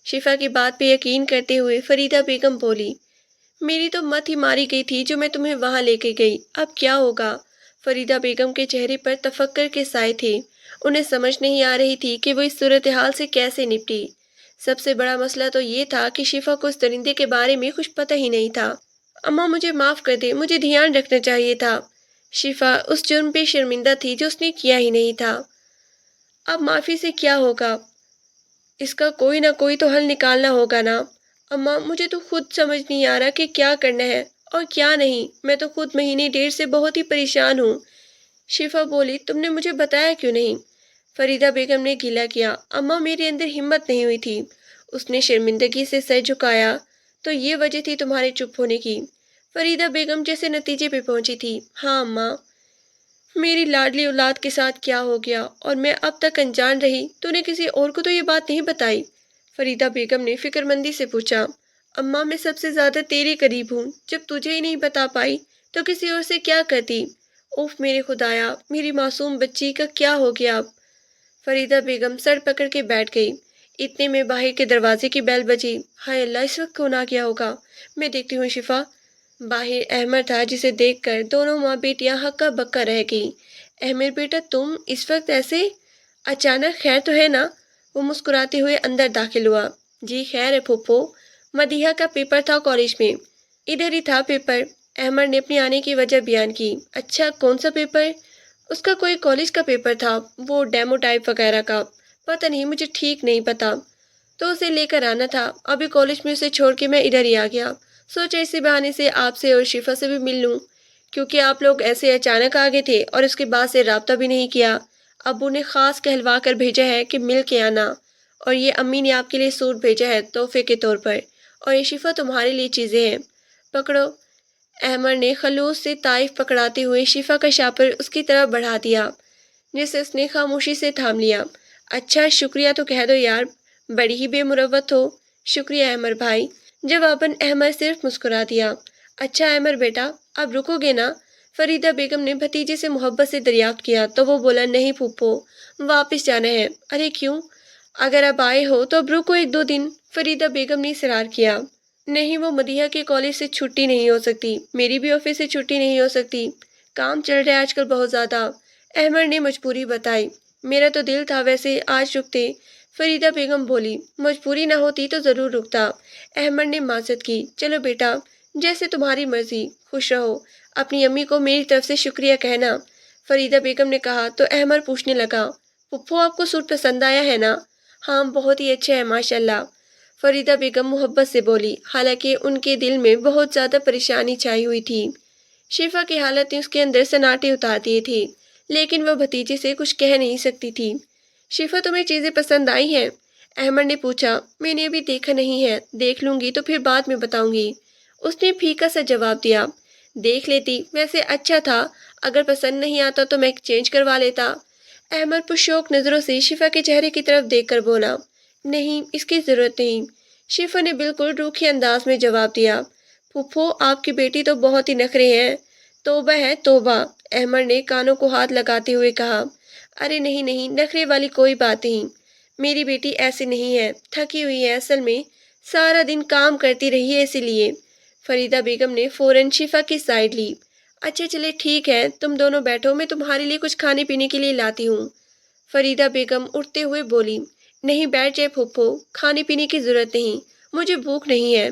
شفا کی بات پہ یقین کرتے ہوئے فریدہ بیگم بولی، میری تو مت ہی ماری گئی تھی جو میں تمہیں وہاں لے کے گئی، اب کیا ہوگا؟ فریدہ بیگم کے چہرے پر تفکر کے سائے تھے، انہیں سمجھ نہیں آ رہی تھی کہ وہ اس صورتحال سے کیسے نپٹی۔ سب سے بڑا مسئلہ تو یہ تھا کہ شفا کو اس درندے کے بارے میں کچھ پتہ ہی نہیں تھا۔ اماں مجھے معاف کر دے، مجھے دھیان رکھنا چاہیے تھا، شفا اس جرم پہ شرمندہ تھی جو اس نے کیا ہی نہیں تھا۔ اب معافی سے کیا ہوگا؟ اس کا کوئی نہ کوئی تو حل نکالنا ہوگا نا۔ اماں مجھے تو خود سمجھ نہیں آ رہا کہ کیا کرنا ہے اور کیا نہیں، میں تو خود مہینے ڈیڑھ سے بہت ہی پریشان ہوں۔ شفا بولی، تم نے مجھے بتایا کیوں نہیں؟ فریدہ بیگم نے گلہ کیا، اماں میرے اندر ہمت نہیں ہوئی تھی۔ اس نے شرمندگی سے سر جھکایا، تو یہ وجہ تھی تمہارے چپ ہونے کی؟ فریدہ بیگم جیسے نتیجے پہ پہنچی تھی، ہاں اماں، میری لاڈلی اولاد کے ساتھ کیا ہو گیا اور میں اب تک انجان رہی، تو نے کسی اور کو تو یہ بات نہیں بتائی؟ فریدہ بیگم نے فکر مندی سے پوچھا، اماں میں سب سے زیادہ تیرے قریب ہوں، جب تجھے ہی نہیں بتا پائی تو کسی اور سے کیا کرتی؟ اوف میرے خدایا، میری معصوم بچی کا کیا ہو گیا اب؟ فریدہ بیگم سر پکڑ کے بیٹھ گئی۔ اتنے میں باہر کے دروازے کی بیل بجی، ہائے اللہ اس وقت کون آ گیا ہوگا، میں دیکھتی ہوں شفا۔ باہر احمد تھا جسے دیکھ کر دونوں ماں بیٹیاں ہکا بکا رہ گئی۔ احمد بیٹا تم اس وقت ایسے اچانک، خیر تو ہے نا؟ وہ مسکراتے ہوئے اندر داخل ہوا۔ جی خیر ہے پھوپھو، مدیحہ کا پیپر تھا کالج میں، ادھر ہی تھا پیپر۔ احمد نے اپنی آنے کی وجہ بیان کی۔ اچھا کون سا پیپر؟ اس کا کوئی کالج کا پیپر تھا، وہ ڈیمو ٹائپ وغیرہ کا، پتہ نہیں مجھے ٹھیک نہیں پتا، تو اسے لے کر آنا تھا۔ ابھی کالج میں اسے چھوڑ کے میں ادھر ہی آ گیا، سوچا اسی بہانے سے آپ سے اور شفا سے بھی مل لوں، کیونکہ آپ لوگ ایسے اچانک آ گئے تھے اور اس کے بعد سے رابطہ بھی نہیں کیا۔ ابو نے خاص کہلوا کر بھیجا ہے کہ مل کے آنا، اور یہ امی نے آپ کے لیے سوٹ بھیجا ہے تحفے کے طور پر، اور یہ شفا تمہارے لیے چیزیں ہیں، پکڑو۔ احمد نے خلوص سے طائف پکڑاتے ہوئے شفا کا شاپر اس کی طرف بڑھا دیا، جسے اس نے خاموشی سے تھام لیا۔ اچھا شکریہ تو کہہ دو یار، بڑی ہی بے مروت ہو۔ شکریہ احمد بھائی، جواباً احمد صرف مسکرا دیا۔ اچھا احمد بیٹا اب رکو گے نا؟ فریدہ بیگم نے بھتیجے سے محبت سے دریافت کیا تو وہ بولا نہیں پھوپھو، واپس جانا ہے۔ ارے کیوں؟ اگر اب آئے ہو تو اب رکو ایک دو دن، فریدہ بیگم نے اصرار کیا۔ نہیں وہ مدیحہ کے کالج سے چھٹی نہیں ہو سکتی، میری بھی آفس سے چھٹی نہیں ہو سکتی، کام چل رہا ہے آج کل بہت زیادہ، احمد نے مجبوری بتائی۔ میرا تو دل تھا ویسے آج رکتے، فریدہ بیگم بولی۔ مجبوری نہ ہوتی تو ضرور رکتا، احمد نے معذرت کی۔ چلو بیٹا جیسے تمہاری مرضی، خوش رہو، اپنی امی کو میری طرف سے شکریہ کہنا، فریدہ بیگم نے کہا تو احمد پوچھنے لگا پھپھو آپ کو سوٹ پسند آیا ہے نا؟ ہاں بہت ہی اچھا ہے ماشاءاللہ، فریدہ بیگم محبت سے بولی، حالانکہ ان کے دل میں بہت زیادہ پریشانی چھائی ہوئی تھی۔ شفا کی حالت نے اس کے اندر سناٹے اتار دیے تھے، لیکن وہ بھتیجے سے کچھ کہہ نہیں سکتی تھی۔ شفا تمہیں چیزیں پسند آئی ہیں؟ احمد نے پوچھا۔ میں نے ابھی دیکھا نہیں ہے، دیکھ لوں گی تو پھر بعد میں بتاؤں گی، اس نے پھیکا سا جواب دیا۔ دیکھ لیتی، ویسے اچھا تھا، اگر پسند نہیں آتا تو میں ایکسچینج کروا لیتا۔ احمد پرشوق نظروں سے شفا کے چہرے کی طرف دیکھ کر بولا، نہیں اس کی ضرورت نہیں۔ شفا نے بالکل روکھے انداز میں جواب دیا۔ پھوپھو آپ کی بیٹی تو بہت ہی نخرے ہیں، توبہ ہے توبہ، احمد نے کانوں کو ہاتھ لگاتے ہوئے کہا۔ ارے نہیں نہیں، نخرے والی کوئی بات نہیں، میری بیٹی ایسی نہیں ہے، تھکی ہوئی ہے اصل میں، سارا دن کام کرتی رہی ہے اسی لیے۔ فریدہ بیگم نے فوراً شفا کی سائیڈ لی۔ اچھا چلے ٹھیک ہے، تم دونوں بیٹھو، میں تمہارے لیے کچھ کھانے پینے کے لیے لاتی ہوں، فریدہ بیگم اٹھتے ہوئے بولی۔ نہیں بیٹھ جائے پھوپھو، کھانے پینے کی ضرورت نہیں، مجھے بھوک نہیں ہے۔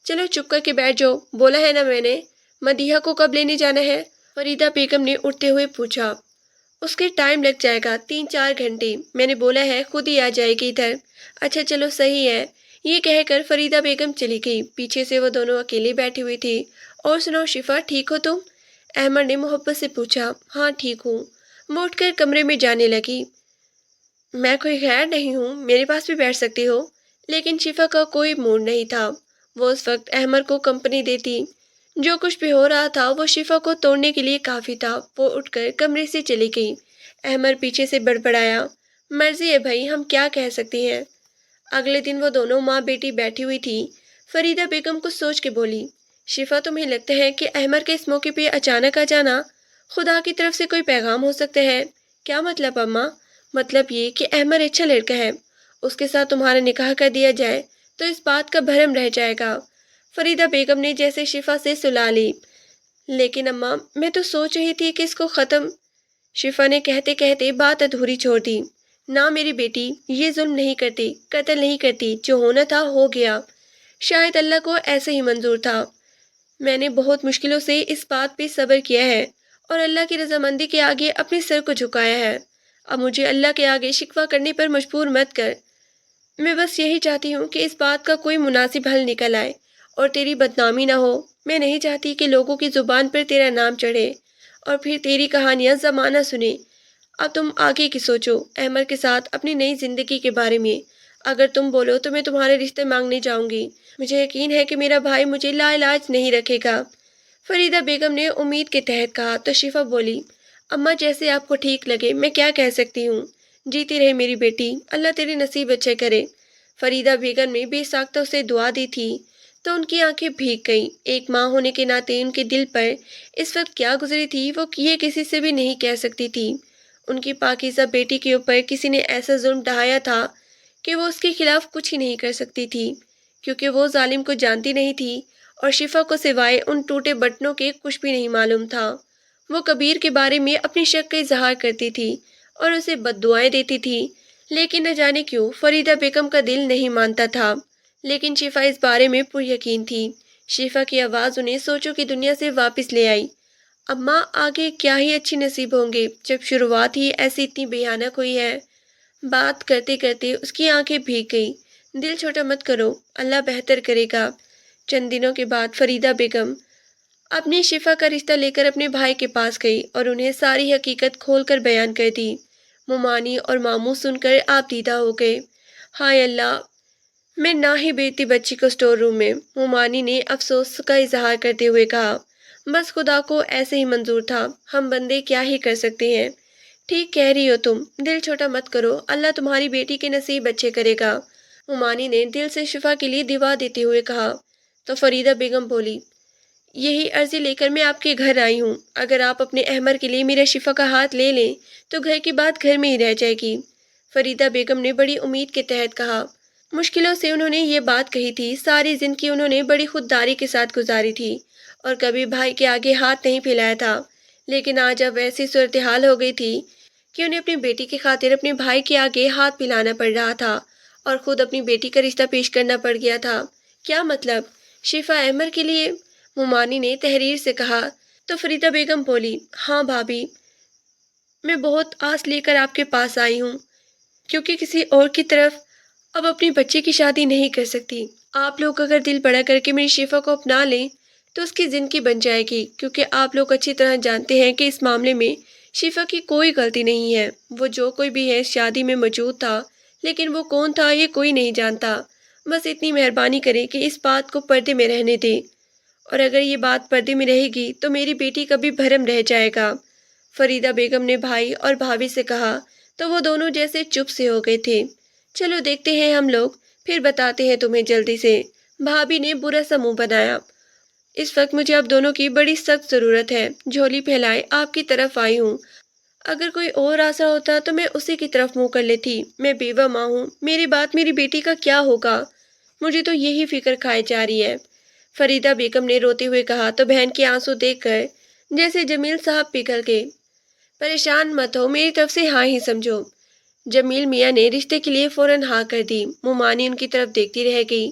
چلو چپ کر کے بیٹھ جاؤ، بولا ہے نا میں نے۔ مدیحہ کو کب لینے جانا ہے؟ فریدہ بیگم نے اٹھتے ہوئے پوچھا۔ اس کے ٹائم لگ جائے گا 3-4 گھنٹے، میں نے بولا ہے خود ہی آ جائے گی ادھر۔ اچھا چلو صحیح ہے، یہ کہہ کر فریدہ بیگم چلی گئی۔ پیچھے سے وہ دونوں اکیلے بیٹھی ہوئی تھی۔ اور سنو شفا، ٹھیک ہو تم؟ احمد نے محبت سے پوچھا۔ ہاں ٹھیک ہوں، وہ اٹھ کر کمرے میں جانے لگی۔ میں کوئی غیر نہیں ہوں، میرے پاس بھی بیٹھ سکتی ہو، لیکن شفا کا کوئی موڈ نہیں تھا، وہ اس وقت احمد کو کمپنی دیتی۔ جو کچھ بھی ہو رہا تھا وہ شفا کو توڑنے کے لیے کافی تھا۔ وہ اٹھ کر کمرے سے چلی گئی۔ احمد پیچھے سے بڑبڑایا، مرضی ہے بھائی، ہم کیا کہہ سکتے ہیں۔ اگلے دن وہ دونوں ماں بیٹی بیٹھی ہوئی تھی۔ فریدہ بیگم کچھ سوچ کے بولی، شفا تمہیں لگتا ہے کہ احمد کے اس موقع پہ اچانک آ جانا خدا کی طرف سے کوئی پیغام ہو سکتا ہے؟ کیا مطلب اماں؟ مطلب یہ کہ احمد اچھا لڑکا ہے، اس کے ساتھ تمہارا نکاح کر دیا جائے تو اس بات کا بھرم رہ جائے گا، فریدہ بیگم نے جیسے شفا سے سلا لی۔ لیکن اماں میں تو سوچ رہی تھی کہ اس کو ختم، شفا نے کہتے کہتے بات ادھوری چھوڑ دی۔ نہ میری بیٹی، یہ ظلم نہیں کرتی، قتل نہیں کرتی، جو ہونا تھا ہو گیا، شاید اللہ کو ایسے ہی منظور تھا۔ میں نے بہت مشکلوں سے اس بات پہ صبر کیا ہے اور اللہ کی رضامندی کے آگے اپنے سر کو جھکایا ہے، اب مجھے اللہ کے آگے شکوہ کرنے پر مجبور مت کر، میں بس یہی چاہتی ہوں کہ اس بات کا کوئی مناسب حل نکل آئے اور تیری بدنامی نہ ہو، میں نہیں چاہتی کہ لوگوں کی زبان پر تیرا نام چڑھے اور پھر تیری کہانیاں زمانہ سنے۔ اب تم آگے کی سوچو، احمد کے ساتھ اپنی نئی زندگی کے بارے میں، اگر تم بولو تو میں تمہارے رشتے مانگنے جاؤں گی، مجھے یقین ہے کہ میرا بھائی مجھے لا علاج نہیں رکھے گا، فریدہ بیگم نے امید کے تحت کہا تو شفا بولی، اماں جیسے آپ کو ٹھیک لگے، میں کیا کہہ سکتی ہوں، جیتی رہے میری بیٹی، اللہ تیرے نصیب اچھے کرے۔ فریدہ بیگم نے بے ساختہ اسے دعا دی تھی تو ان کی آنکھیں بھیگ گئیں۔ ایک ماں ہونے کے ناطے ان کے دل پر اس وقت کیا گزری تھی وہ یہ کسی سے بھی نہیں کہہ سکتی تھی۔ ان کی پاکیزہ بیٹی کے اوپر کسی نے ایسا ظلم ڈھایا تھا کہ وہ اس کے خلاف کچھ ہی نہیں کر سکتی تھی، کیونکہ وہ ظالم کو جانتی نہیں تھی اور شفا کو سوائے ان ٹوٹے بٹنوں کے کچھ بھی نہیں معلوم تھا۔ وہ کبیر کے بارے میں اپنی شک کا اظہار کرتی تھی اور اسے بد دعائیں دیتی تھی، لیکن نہ جانے کیوں فریدہ بیگم کا دل نہیں مانتا تھا۔ لیکن شفا اس بارے میں پر یقین تھی۔ شفا کی آواز انہیں سوچوں کی دنیا سے واپس لے آئی۔ اماں آگے کیا ہی اچھی نصیب ہوں گے جب شروعات ہی ایسی اتنی بھیانک ہوئی ہے۔ بات کرتے کرتے اس کی آنکھیں بھیگ گئی۔ دل چھوٹا مت کرو، اللہ بہتر کرے گا۔ چند دنوں کے بعد فریدہ بیگم اپنی شفا کا رشتہ لے کر اپنے بھائی کے پاس گئی اور انہیں ساری حقیقت کھول کر بیان کر دی۔ مومانی اور ماموں سن کر آپ دیدہ ہو گئے۔ ہائے اللہ، میں نہ ہی بیٹی بچی کو اسٹور روم میں، مومانی نے افسوس کا اظہار کرتے ہوئے کہا۔ بس خدا کو ایسے ہی منظور تھا، ہم بندے کیا ہی کر سکتے ہیں۔ ٹھیک کہہ رہی ہو تم، دل چھوٹا مت کرو، اللہ تمہاری بیٹی کے نصیب اچھے کرے گا، مومانی نے دل سے شفا کے لیے دعا دیتے ہوئے کہا۔ تو فریدہ بیگم بولی، یہی عرضی لے کر میں آپ کے گھر آئی ہوں، اگر آپ اپنے احمر کے لیے میرا شفا کا ہاتھ لے لیں تو گھر کی بات گھر میں ہی رہ جائے گی، فریدہ بیگم نے بڑی امید کے تحت کہا۔ مشکلوں سے انہوں نے یہ بات کہی تھی، ساری زندگی انہوں نے بڑی خودداری کے ساتھ گزاری تھی اور کبھی بھائی کے آگے ہاتھ نہیں پھیلایا تھا، لیکن آج اب ایسی صورتحال ہو گئی تھی کہ انہیں اپنی بیٹی کی خاطر اپنے بھائی کے آگے ہاتھ پھیلانا پڑ رہا تھا اور خود اپنی بیٹی کا رشتہ پیش کرنا پڑ گیا تھا۔ کیا مطلب؟ شفا احمر کے لیے؟ مومانی نے تحریر سے کہا۔ تو فریدہ بیگم بولی، ہاں بھابھی، میں بہت آس لے کر آپ کے پاس آئی ہوں، کیونکہ کسی اور کی طرف اب اپنی بچے کی شادی نہیں کر سکتی۔ آپ لوگ اگر دل بڑا کر کے میری شفا کو اپنا لیں تو اس کی زندگی بن جائے گی، کیونکہ آپ لوگ اچھی طرح جانتے ہیں کہ اس معاملے میں شفا کی کوئی غلطی نہیں ہے۔ وہ جو کوئی بھی ہے شادی میں موجود تھا، لیکن وہ کون تھا یہ کوئی نہیں جانتا۔ بس اتنی مہربانی کریں کہ اس بات کو پردے میں رہنے دیں، اور اگر یہ بات پردے میں رہے گی تو میری بیٹی کا بھی بھرم رہ جائے گا، فریدہ بیگم نے بھائی اور بھابھی سے کہا۔ تو وہ دونوں جیسے چپ سے ہو گئے تھے۔ چلو دیکھتے ہیں ہم لوگ، پھر بتاتے ہیں تمہیں جلدی سے، بھابھی نے برا سا منہ بنایا۔ اس وقت مجھے اب دونوں کی بڑی سخت ضرورت ہے، جھولی پھیلائے آپ کی طرف آئی ہوں۔ اگر کوئی اور آسا ہوتا تو میں اسی کی طرف منہ کر لیتی، میں بیوہ ماں ہوں، میری بات میری بیٹی کا کیا ہوگا، مجھے تو یہی فکر کھائے جا رہی ہے، فریدہ بیگم نے روتے ہوئے کہا۔ تو بہن کے آنسو دیکھ کر جیسے جمیل صاحب پگھل گئے۔ پریشان مت ہو، میری طرف سے ہاں ہی سمجھو، جمیل میاں نے رشتے کے لیے فوراً ہاں کر دی۔ مومانی ان کی طرف دیکھتی رہ گئی۔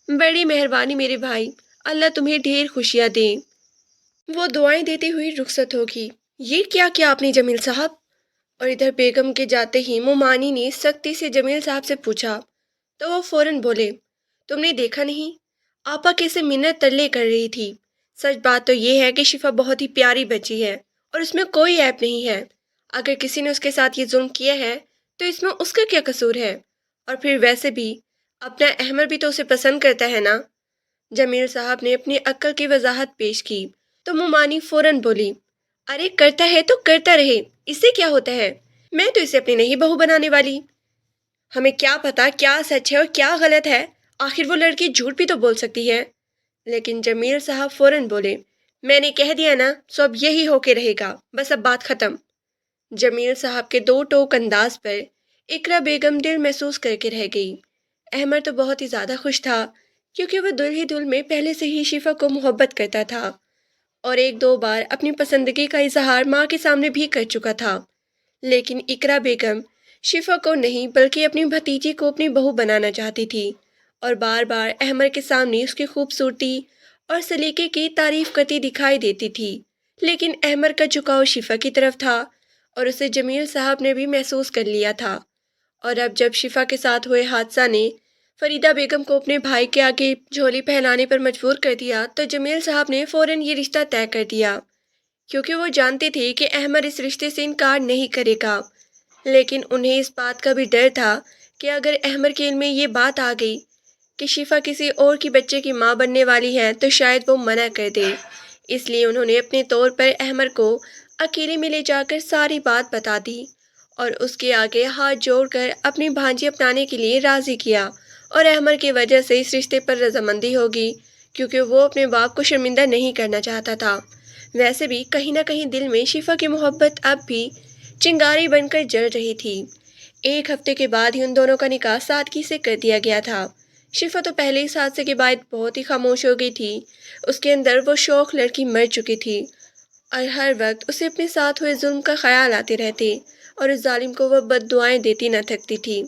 بڑی مہربانی میرے بھائی، اللہ تمہیں ڈھیر خوشیاں دے، وہ دعائیں دیتی ہوئی رخصت ہوگی۔ یہ کیا آپ نے جمیل صاحب؟ اور ادھر بیگم کے جاتے ہی مومانی نے سختی سے جمیل صاحب سے پوچھا، تو وہ فوراً بولے، تم نے دیکھا نہیں، آپا کیسے منت ترلے کر رہی تھی۔ سچ بات تو یہ ہے کہ شفا بہت ہی پیاری بچی ہے اور اس میں کوئی عیب نہیں ہے، اگر کسی نے اس کے ساتھ یہ ظلم کیا ہے تو اس میں اس کا کیا قصور ہے، اور پھر ویسے بھی اپنا احمر بھی تو اسے پسند کرتا ہے نا، جمیل صاحب نے اپنی عقل کی وضاحت پیش کی۔ تو مومانی فوراً بولی، ارے کرتا ہے تو کرتا رہے، اس سے کیا ہوتا ہے، میں تو اسے اپنی نہیں بہو بنانے والی، ہمیں کیا پتا کیا سچ ہے اور کیا غلط ہے، آخر وہ لڑکی جھوٹ بھی تو بول سکتی ہے۔ لیکن جمیل صاحب فوراً بولے، میں نے کہہ دیا نا، سو اب یہی ہو کے رہے گا، بس اب بات ختم۔ جمیل صاحب کے دو ٹوک انداز پر اقرا بیگم دل محسوس کر کے رہ گئی۔ احمد تو بہت ہی زیادہ خوش تھا، کیونکہ وہ دل ہی دل میں پہلے سے ہی شفا کو محبت کرتا تھا اور ایک دو بار اپنی پسندگی کا اظہار ماں کے سامنے بھی کر چکا تھا۔ لیکن اقرا بیگم شفا کو نہیں بلکہ اپنی بھتیجی کو اپنی بہو بنانا چاہتی تھی اور بار بار احمد کے سامنے اس کی خوبصورتی اور سلیقے کی تعریف کرتی دکھائی دیتی تھی۔ لیکن احمد کا جھکاؤ شفا کی طرف تھا اور اسے جمیل صاحب نے بھی محسوس کر لیا تھا، اور اب جب شفا کے ساتھ ہوئے حادثہ نے فریدہ بیگم کو اپنے بھائی کے آگے جھولی پہنانے پر مجبور کر دیا تو جمیل صاحب نے فوراً یہ رشتہ طے کر دیا، کیونکہ وہ جانتے تھے کہ احمد اس رشتے سے انکار نہیں کرے گا۔ لیکن انہیں اس بات کا بھی ڈر تھا کہ اگر احمد کے علم میں یہ بات آ گئی کہ شفا کسی اور کی بچے کی ماں بننے والی ہے تو شاید وہ منع کر دے، اس لیے انہوں نے اپنے طور پر احمد کو اکیلے میں لے جا کر ساری بات بتا دی اور اس کے آگے ہاتھ جوڑ کر اپنی بھانجی اپنانے کے لیے راضی کیا، اور احمد کی وجہ سے اس رشتے پر رضامندی ہوگی، کیونکہ وہ اپنے باپ کو شرمندہ نہیں کرنا چاہتا تھا۔ ویسے بھی کہیں نہ کہیں دل میں شفا کی محبت اب بھی چنگاری بن کر جل رہی تھی۔ ایک ہفتے کے بعد ہی ان دونوں کا نکاح سادگی سے کر دیا گیا تھا۔ شفا تو پہلے اس حادثے کے بعد بہت ہی خاموش ہو گئی تھی۔ اس کے اندر وہ شوخ لڑکی مر چکی تھی اور ہر وقت اسے اپنے ساتھ ہوئے ظلم کا خیال آتے رہتے اور اس ظالم کو وہ بد دعائیں دیتی نہ تھکتی تھی۔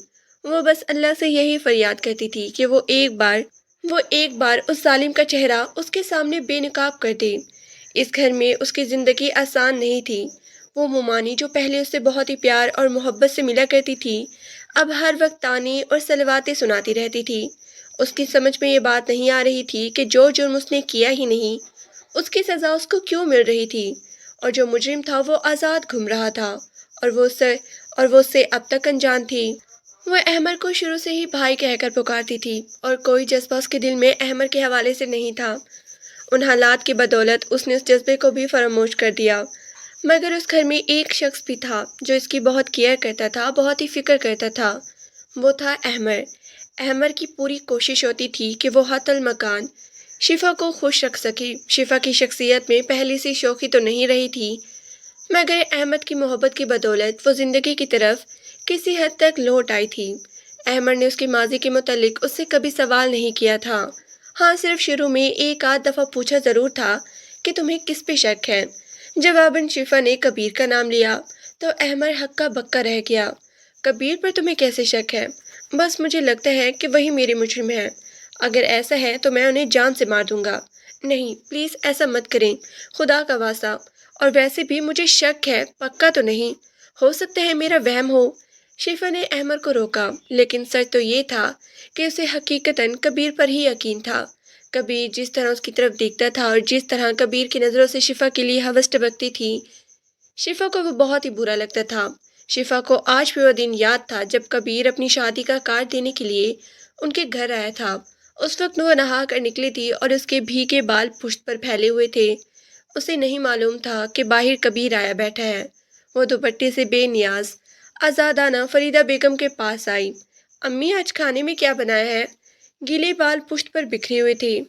وہ بس اللہ سے یہی فریاد کرتی تھی کہ وہ ایک بار اس ظالم کا چہرہ اس کے سامنے بے نقاب کر دے۔ اس گھر میں اس کی زندگی آسان نہیں تھی۔ وہ مومانی جو پہلے اس سے بہت ہی پیار اور محبت سے ملا کرتی تھی، اب ہر وقت طعنے اور صلواتیں سناتی رہتی تھی۔ اس کی سمجھ میں یہ بات نہیں آ رہی تھی کہ جو جرم اس نے کیا ہی نہیں، اس کی سزا اس کو کیوں مل رہی تھی، اور جو مجرم تھا وہ آزاد گھوم رہا تھا اور وہ اس سے اب تک انجان تھی۔ وہ احمر کو شروع سے ہی بھائی کہہ کر پکارتی تھی اور کوئی جذبہ اس کے دل میں احمر کے حوالے سے نہیں تھا۔ ان حالات کی بدولت اس نے اس جذبے کو بھی فراموش کر دیا۔ مگر اس گھر میں ایک شخص بھی تھا جو اس کی بہت کیئر کرتا تھا، بہت ہی فکر کرتا تھا۔ وہ تھا احمر۔ احمر کی پوری کوشش ہوتی تھی کہ وہ حتی المکان شفا کو خوش رکھ سکے۔ شفا کی شخصیت میں پہلے سے شوخی تو نہیں رہی تھی، مگر احمد کی محبت کی بدولت وہ زندگی کی طرف کسی حد تک لوٹ آئی تھی۔ احمد نے اس کے ماضی کے متعلق اس سے کبھی سوال نہیں کیا تھا۔ ہاں، صرف شروع میں ایک آدھ دفعہ پوچھا ضرور تھا کہ تمہیں کس پہ شک ہے۔ جواباً شفا نے کبیر کا نام لیا تو احمد ہکا بکا رہ گیا۔ کبیر پر تمہیں کیسے شک ہے؟ بس مجھے لگتا ہے کہ وہی میرے مجرم ہیں۔ اگر ایسا ہے تو میں انہیں جان سے مار دوں گا۔ نہیں، پلیز ایسا مت کریں، خدا کا واسطہ۔ اور ویسے بھی مجھے شک ہے، پکا تو نہیں، ہو سکتا ہے میرا وہم ہو۔ شفا نے احمد کو روکا، لیکن سچ تو یہ تھا کہ اسے حقیقتاً کبیر پر ہی یقین تھا۔ کبیر جس طرح اس کی طرف دیکھتا تھا اور جس طرح کبیر کی نظروں سے شفا کے لیے ہوس ٹپکتی تھی، شفا کو وہ بہت ہی برا لگتا تھا۔ شفا کو آج بھی وہ دن یاد تھا جب کبیر اپنی شادی کا کارڈ دینے کے لیے ان کے گھر آیا تھا۔ اس وقت وہ نہا کر نکلی تھی اور اس کے بھیگے بال پشت پر پھیلے ہوئے تھے۔ اسے نہیں معلوم تھا کہ باہر کبیر آیا بیٹھا ہے۔ وہ دوپٹے سے بے نیاز آزادانہ فریدہ بیگم کے پاس آئی۔ امی، آج کھانے میں کیا بنایا ہے؟ گیلے بال پشت پر بکھرے ہوئے تھے۔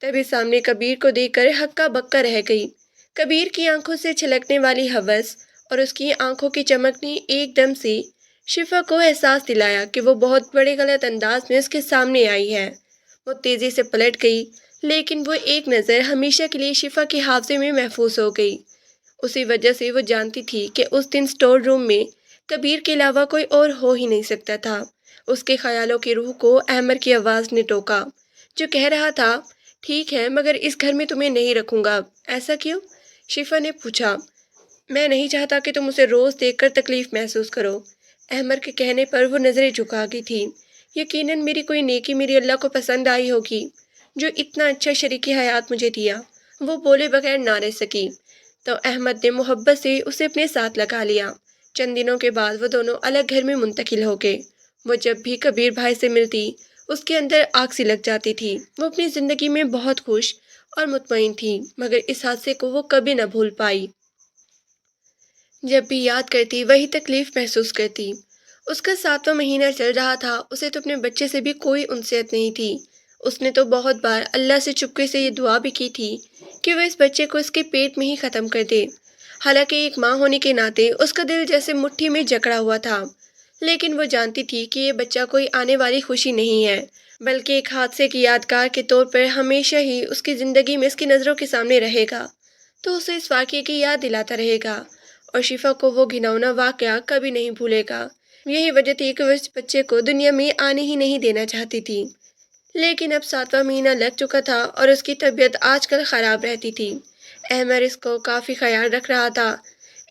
تبھی سامنے کبیر کو دیکھ کر ہکا بکا رہ گئی۔ کبیر کی آنکھوں سے چھلکنے والی ہوس اور اس کی آنکھوں کی چمک نے ایک دم سے شفا کو احساس دلایا کہ وہ بہت بڑے غلط انداز میں اس کے سامنے آئی ہے۔ وہ تیزی سے پلٹ گئی، لیکن وہ ایک نظر ہمیشہ کے لیے شفا کے حافظے میں محفوظ ہو گئی۔ اسی وجہ سے وہ جانتی تھی کہ اس دن اسٹور روم میں کبیر کے علاوہ کوئی اور ہو ہی نہیں سکتا تھا۔ اس کے خیالوں کی روح کو احمد کی آواز نے ٹوکا، جو کہہ رہا تھا، ٹھیک ہے، مگر اس گھر میں تمہیں نہیں رکھوں گا۔ ایسا کیوں؟ شفا نے پوچھا۔ میں نہیں چاہتا کہ تم اسے روز دیکھ کر تکلیف محسوس کرو۔ احمد کے کہنے پر وہ نظریں جھکا گئی تھی۔ یقیناً میری کوئی نیکی میری اللہ کو پسند آئی ہوگی، جو اتنا اچھا شریک حیات مجھے دیا۔ وہ بولے بغیر نہ رہ سکی تو احمد نے محبت سے اسے اپنے ساتھ لگا لیا۔ چند دنوں کے بعد وہ دونوں الگ گھر میں منتقل ہو گئے۔ وہ جب بھی کبیر بھائی سے ملتی، اس کے اندر آگ سی لگ جاتی تھی۔ وہ اپنی زندگی میں بہت خوش اور مطمئن تھی، مگر اس حادثے کو وہ کبھی نہ بھول پائی۔ جب بھی یاد کرتی وہی تکلیف محسوس کرتی۔ اس کا 7واں مہینہ چل رہا تھا۔ اسے تو اپنے بچے سے بھی کوئی انسیت نہیں تھی۔ اس نے تو بہت بار اللہ سے چپکے سے یہ دعا بھی کی تھی کہ وہ اس بچے کو اس کے پیٹ میں ہی ختم کر دے۔ حالانکہ ایک ماں ہونے کے ناطے اس کا دل جیسے مٹھی میں جکڑا ہوا تھا، لیکن وہ جانتی تھی کہ یہ بچہ کوئی آنے والی خوشی نہیں ہے، بلکہ ایک حادثے کی یادگار کے طور پر ہمیشہ ہی اس کی زندگی میں اس کی نظروں کے سامنے رہے گا، تو اسے اس واقعے کی یاد دلاتا رہے گا، اور شفا کو وہ گھناؤنا واقعہ کبھی نہیں بھولے گا۔ یہی وجہ تھی کہ وہ اس بچے کو دنیا میں آنے ہی نہیں دینا چاہتی تھی۔ لیکن اب 7واں مہینہ لگ چکا تھا اور اس کی طبیعت آج کل خراب رہتی تھی۔ احمد اس کو کافی خیال رکھ رہا تھا۔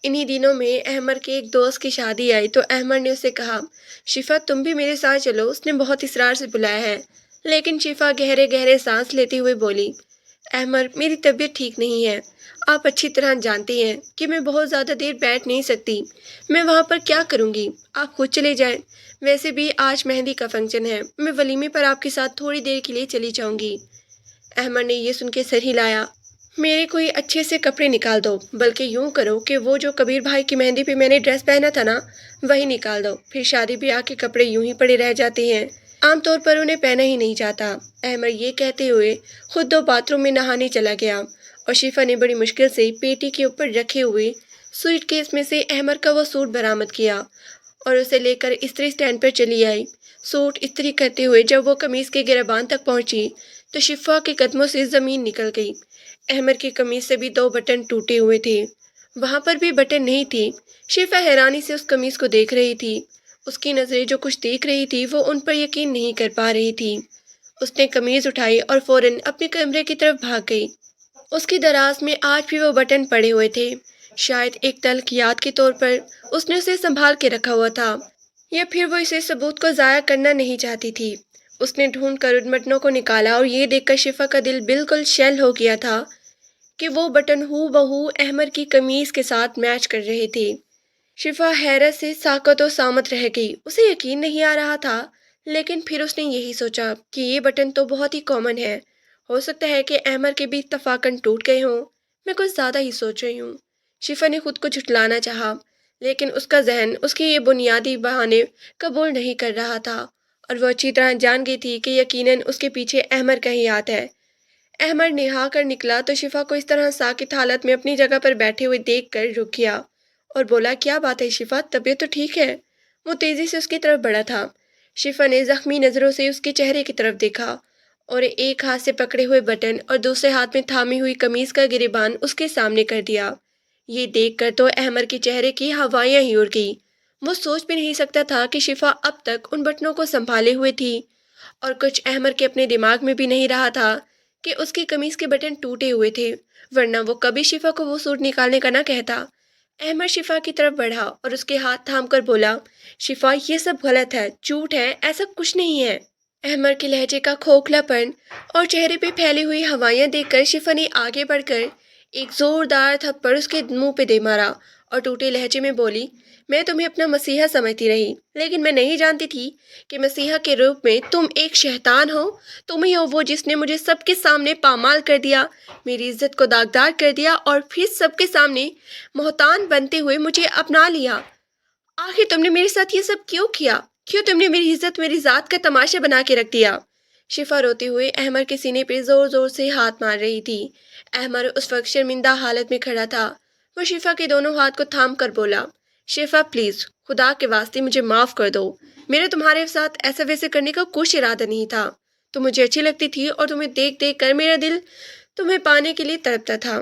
انہی دنوں میں احمد کے ایک دوست کی شادی آئی تو احمد نے اسے کہا، شفا تم بھی میرے ساتھ چلو۔ اس نے بہت اصرار سے بلایا ہے، لیکن شفا گہرے گہرے سانس لیتے ہوئے بولی، احمد میری طبیعت ٹھیک نہیں ہے۔ آپ اچھی طرح جانتے ہیں کہ میں بہت زیادہ دیر بیٹھ نہیں سکتی۔ میں وہاں پر کیا کروں گی؟ آپ خود چلے جائیں۔ ویسے بھی آج مہندی کا فنکشن ہے، میں ولیمے پر آپ کے ساتھ تھوڑی دیر کے لیے چلی جاؤں گی۔ احمد نے یہ سن کے سر ہلایا، میرے کوئی اچھے سے کپڑے نکال دو، بلکہ یوں کرو کہ وہ جو کبیر بھائی کی مہندی پہ میں نے ڈریس پہنا تھا نا، وہی نکال دو، پھر شادی بیاہ کے کپڑے یوں ہی پڑے رہ جاتے ہیں، عام طور پر انہیں پہنا ہی نہیں جاتا۔ احمد یہ کہتے ہوئے خود باتھ روم میں نہانے چلا گیا، اور شفا نے بڑی مشکل سے پیٹی کے اوپر رکھے ہوئے سوٹ کیس میں سے احمد کا وہ سوٹ برآمد کیا اور اسے لے کر استری اسٹینڈ پر چلی آئی۔ سوٹ استری کرتے ہوئے جب وہ قمیص کے گریبان تک پہنچی تو شفا کے قدموں سے زمین نکل گئی۔ احمد کی قمیص سے بھی 2 بٹن ٹوٹے ہوئے تھے، وہاں پر بھی بٹن نہیں تھی۔ شفا حیرانی سے اس قمیص کو دیکھ رہی تھی۔ اس کی نظریں جو کچھ دیکھ رہی تھی وہ ان پر یقین نہیں کر پا رہی تھی۔ اس نے قمیض اٹھائی اور فوراً اپنے کمرے کی طرف بھاگ گئی۔ اس کی دراز میں آج بھی وہ بٹن پڑے ہوئے تھے۔ شاید ایک تلخ یاد کے طور پر اس نے اسے سنبھال کے رکھا ہوا تھا، یا پھر وہ اسے ثبوت کو ضائع کرنا نہیں چاہتی تھی۔ اس نے ڈھونڈ کر ان بٹنوں کو نکالا اور یہ دیکھ کر شفا کا دل بالکل شیل ہو گیا تھا کہ وہ بٹن ہو بہو احمد کی قمیص کے ساتھ میچ کر رہے تھے۔ شفا حیرت سے ساکت و سامت رہ گئی۔ اسے یقین نہیں آ رہا تھا، لیکن پھر اس نے یہی سوچا کہ یہ بٹن تو بہت ہی کامن ہے، ہو سکتا ہے کہ احمد کے بھی اتفاقاً ٹوٹ گئے ہوں۔ میں کچھ زیادہ ہی سوچ رہی ہوں۔ شفا نے خود کو جھٹلانا چاہا، لیکن اس کا ذہن اس کے یہ بنیادی بہانے قبول نہیں کر رہا تھا، اور وہ اچھی طرح جان گئی تھی کہ یقیناً اس کے پیچھے احمد کا ہی ہاتھ ہے۔ احمد نہا کر نکلا تو شفا کو اس طرح ساکت حالت میں اپنی جگہ پر بیٹھے ہوئے دیکھ کر رک گیا اور بولا، کیا بات ہے شفا، طبیعت تو ٹھیک ہے؟ وہ تیزی سے اس کی طرف بڑھا تھا۔ شفا نے زخمی نظروں سے اس کے چہرے کی طرف دیکھا اور ایک ہاتھ سے پکڑے ہوئے بٹن اور دوسرے ہاتھ میں تھامی ہوئی قمیص کا گریبان اس کے سامنے کر دیا۔ یہ دیکھ کر تو احمد کے چہرے کی ہوائیاں ہی اڑ گئی۔ وہ سوچ بھی نہیں سکتا تھا کہ شفا اب تک ان بٹنوں کو سنبھالے ہوئے تھی، اور کچھ احمد کے اپنے دماغ میں بھی نہیں رہا تھا کہ اس کی قمیص کے بٹن ٹوٹے ہوئے تھے، ورنہ وہ کبھی شفا کو وہ سوٹ نکالنے کا نہ کہتا۔ احمد شفا کی طرف بڑھا اور اس کے ہاتھ تھام کر بولا، شفا یہ سب غلط ہے، جھوٹ ہے، ایسا کچھ نہیں ہے۔ احمد کے لہجے کا کھوکھلا پن اور چہرے پہ پھیلی ہوئی ہوائیاں دیکھ کر شفا نے آگے بڑھ کر ایک زوردار تھپڑ اس کے منہ پہ دے مارا اور ٹوٹے لہجے میں بولی، میں تمہیں اپنا مسیحا سمجھتی رہی، لیکن میں نہیں جانتی تھی کہ مسیحا کے روپ میں تم ایک شیطان ہو۔ تم ہی ہو وہ جس نے مجھے سب کے سامنے پامال کر دیا، میری عزت کو داغدار کر دیا، اور پھر سب کے سامنے محتان بنتے ہوئے مجھے اپنا لیا۔ آخر تم نے میرے ساتھ یہ سب کیوں کیا؟ کیوں تم نے میری عزت، میری ذات کا تماشا بنا کے رکھ دیا؟ شفا روتے ہوئے احمد کے سینے پہ زور زور سے ہاتھ مار رہی تھی۔ احمد اس وقت شرمندہ حالت میں کھڑا تھا۔ وہ شفا کے دونوں ہاتھ کو تھام کر بولا، شفا پلیز، خدا کے واسطے مجھے معاف کر دو، میرا تمہارے ساتھ ایسا ویسے کرنے کا کچھ ارادہ نہیں تھا۔ تم مجھے اچھی لگتی تھی اور تمہیں دیکھ دیکھ کر میرا دل تمہیں پانے کے لیے تڑپتا تھا۔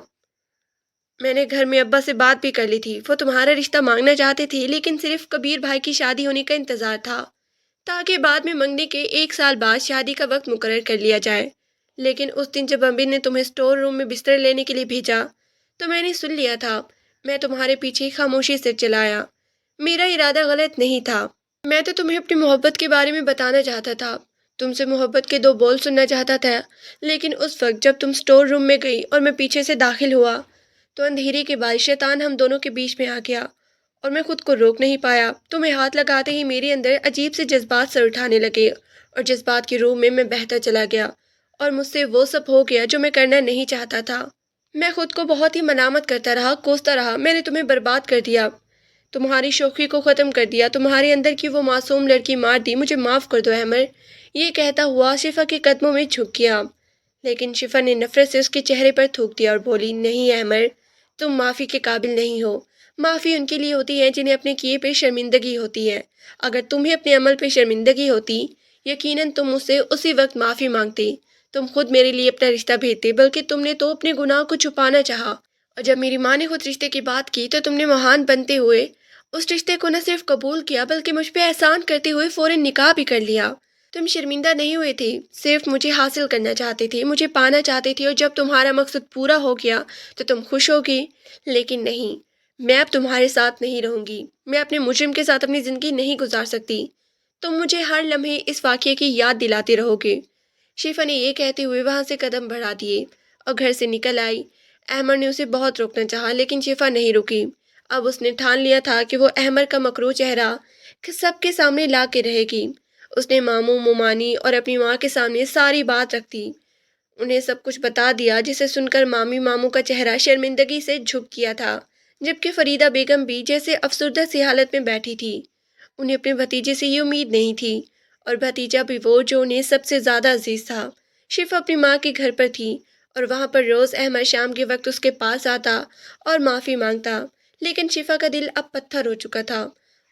میں نے گھر میں ابا سے بات بھی کر لی تھی، وہ تمہارا رشتہ مانگنا چاہتے تھے، لیکن صرف کبیر بھائی کی شادی ہونے کا انتظار تھا تاکہ بعد میں منگنے کے 1 سال بعد شادی کا وقت مقرر کر لیا جائے۔ لیکن اس دن جب امی نے تمہیں اسٹور روم میں بستر لینے کے لیے بھیجا تو میں نے سن لیا تھا۔ میں تمہارے پیچھے خاموشی سے چلایا، میرا ارادہ غلط نہیں تھا۔ میں تو تمہیں اپنی محبت کے بارے میں بتانا چاہتا تھا، تم سے محبت کے 2 بول سننا چاہتا تھا، لیکن اس وقت جب تم اسٹور روم میں گئی اور میں پیچھے سے داخل ہوا تو اندھیرے کے بعد شیطان ہم دونوں کے بیچ میں آ گیا اور میں خود کو روک نہیں پایا۔ تمہیں ہاتھ لگاتے ہی میرے اندر عجیب سے جذبات سر اٹھانے لگے اور جذبات کی روح میں بہتا چلا گیا اور مجھ سے وہ سب ہو گیا جو میں کرنا نہیں چاہتا تھا۔ میں خود کو بہت ہی ملامت کرتا رہا، کوستا رہا، میں نے تمہیں برباد کر دیا، تمہاری شوخی کو ختم کر دیا، تمہارے اندر کی وہ معصوم لڑکی مار دی، مجھے معاف کر دو احمد۔ یہ کہتا ہوا شفا کے قدموں میں جھک گیا، لیکن شفا نے نفرت سے اس کے چہرے پر تھوک دیا اور بولی، نہیں احمد، تم معافی کے قابل نہیں ہو۔ معافی ان کے لیے ہوتی ہے جنہیں اپنے کیے پہ شرمندگی ہوتی ہے۔ اگر تمہیں اپنے عمل پہ شرمندگی ہوتی، یقیناً تم مجھ سے اسی وقت معافی مانگتے، تم خود میرے لیے اپنا رشتہ بھیجتے، بلکہ تم نے تو اپنے گناہ کو چھپانا چاہا، اور جب میری ماں نے خود رشتے کی بات کی تو تم نے مہان بنتے ہوئے اس رشتے کو نہ صرف قبول کیا بلکہ مجھ پہ احسان کرتے ہوئے فوراً نکاح بھی کر لیا۔ تم شرمندہ نہیں ہوئے تھے، صرف مجھے حاصل کرنا چاہتے تھے، مجھے پانا چاہتے تھے، اور جب تمہارا مقصد پورا ہو گیا تو تم خوش ہوگی، لیکن نہیں، میں اب تمہارے ساتھ نہیں رہوں گی، میں اپنے مجرم کے ساتھ اپنی زندگی نہیں گزار سکتی، تم مجھے ہر لمحے اس واقعے کی یاد دلاتے رہو گے۔ شفا نے یہ کہتے ہوئے وہاں سے قدم بڑھا دیے اور گھر سے نکل آئی۔ احمد نے اسے بہت روکنا چاہا، لیکن شفا نہیں رکی۔ اب اس نے ٹھان لیا تھا کہ وہ احمد کا مکروہ چہرہ سب کے سامنے لا کے رہے گی۔ اس نے ماموں، ممانی اور اپنی ماں کے سامنے ساری بات رکھ دی، انہیں سب کچھ بتا دیا، جسے سن کر مامی ماموں کا چہرہ شرمندگی سے جھک گیا تھا، جبکہ فریدہ بیگم بھی جیسے افسردہ سی حالت میں بیٹھی تھی۔ انہیں اپنے بھتیجے سے یہ امید نہیں تھی، اور بھتیجا بھی وہ جو انہیں سب سے زیادہ عزیز تھا۔ شفا اپنی ماں کے گھر پر تھی اور وہاں پر روز احمد شام کے وقت اس کے پاس آتا اور معافی مانگتا، لیکن شفا کا دل اب پتھر ہو چکا تھا۔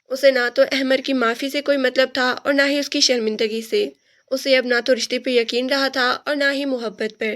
اسے نہ تو احمد کی معافی سے کوئی مطلب تھا اور نہ ہی اس کی شرمندگی سے۔ اسے اب نہ تو رشتے پہ یقین رہا تھا اور نہ ہی محبت پر۔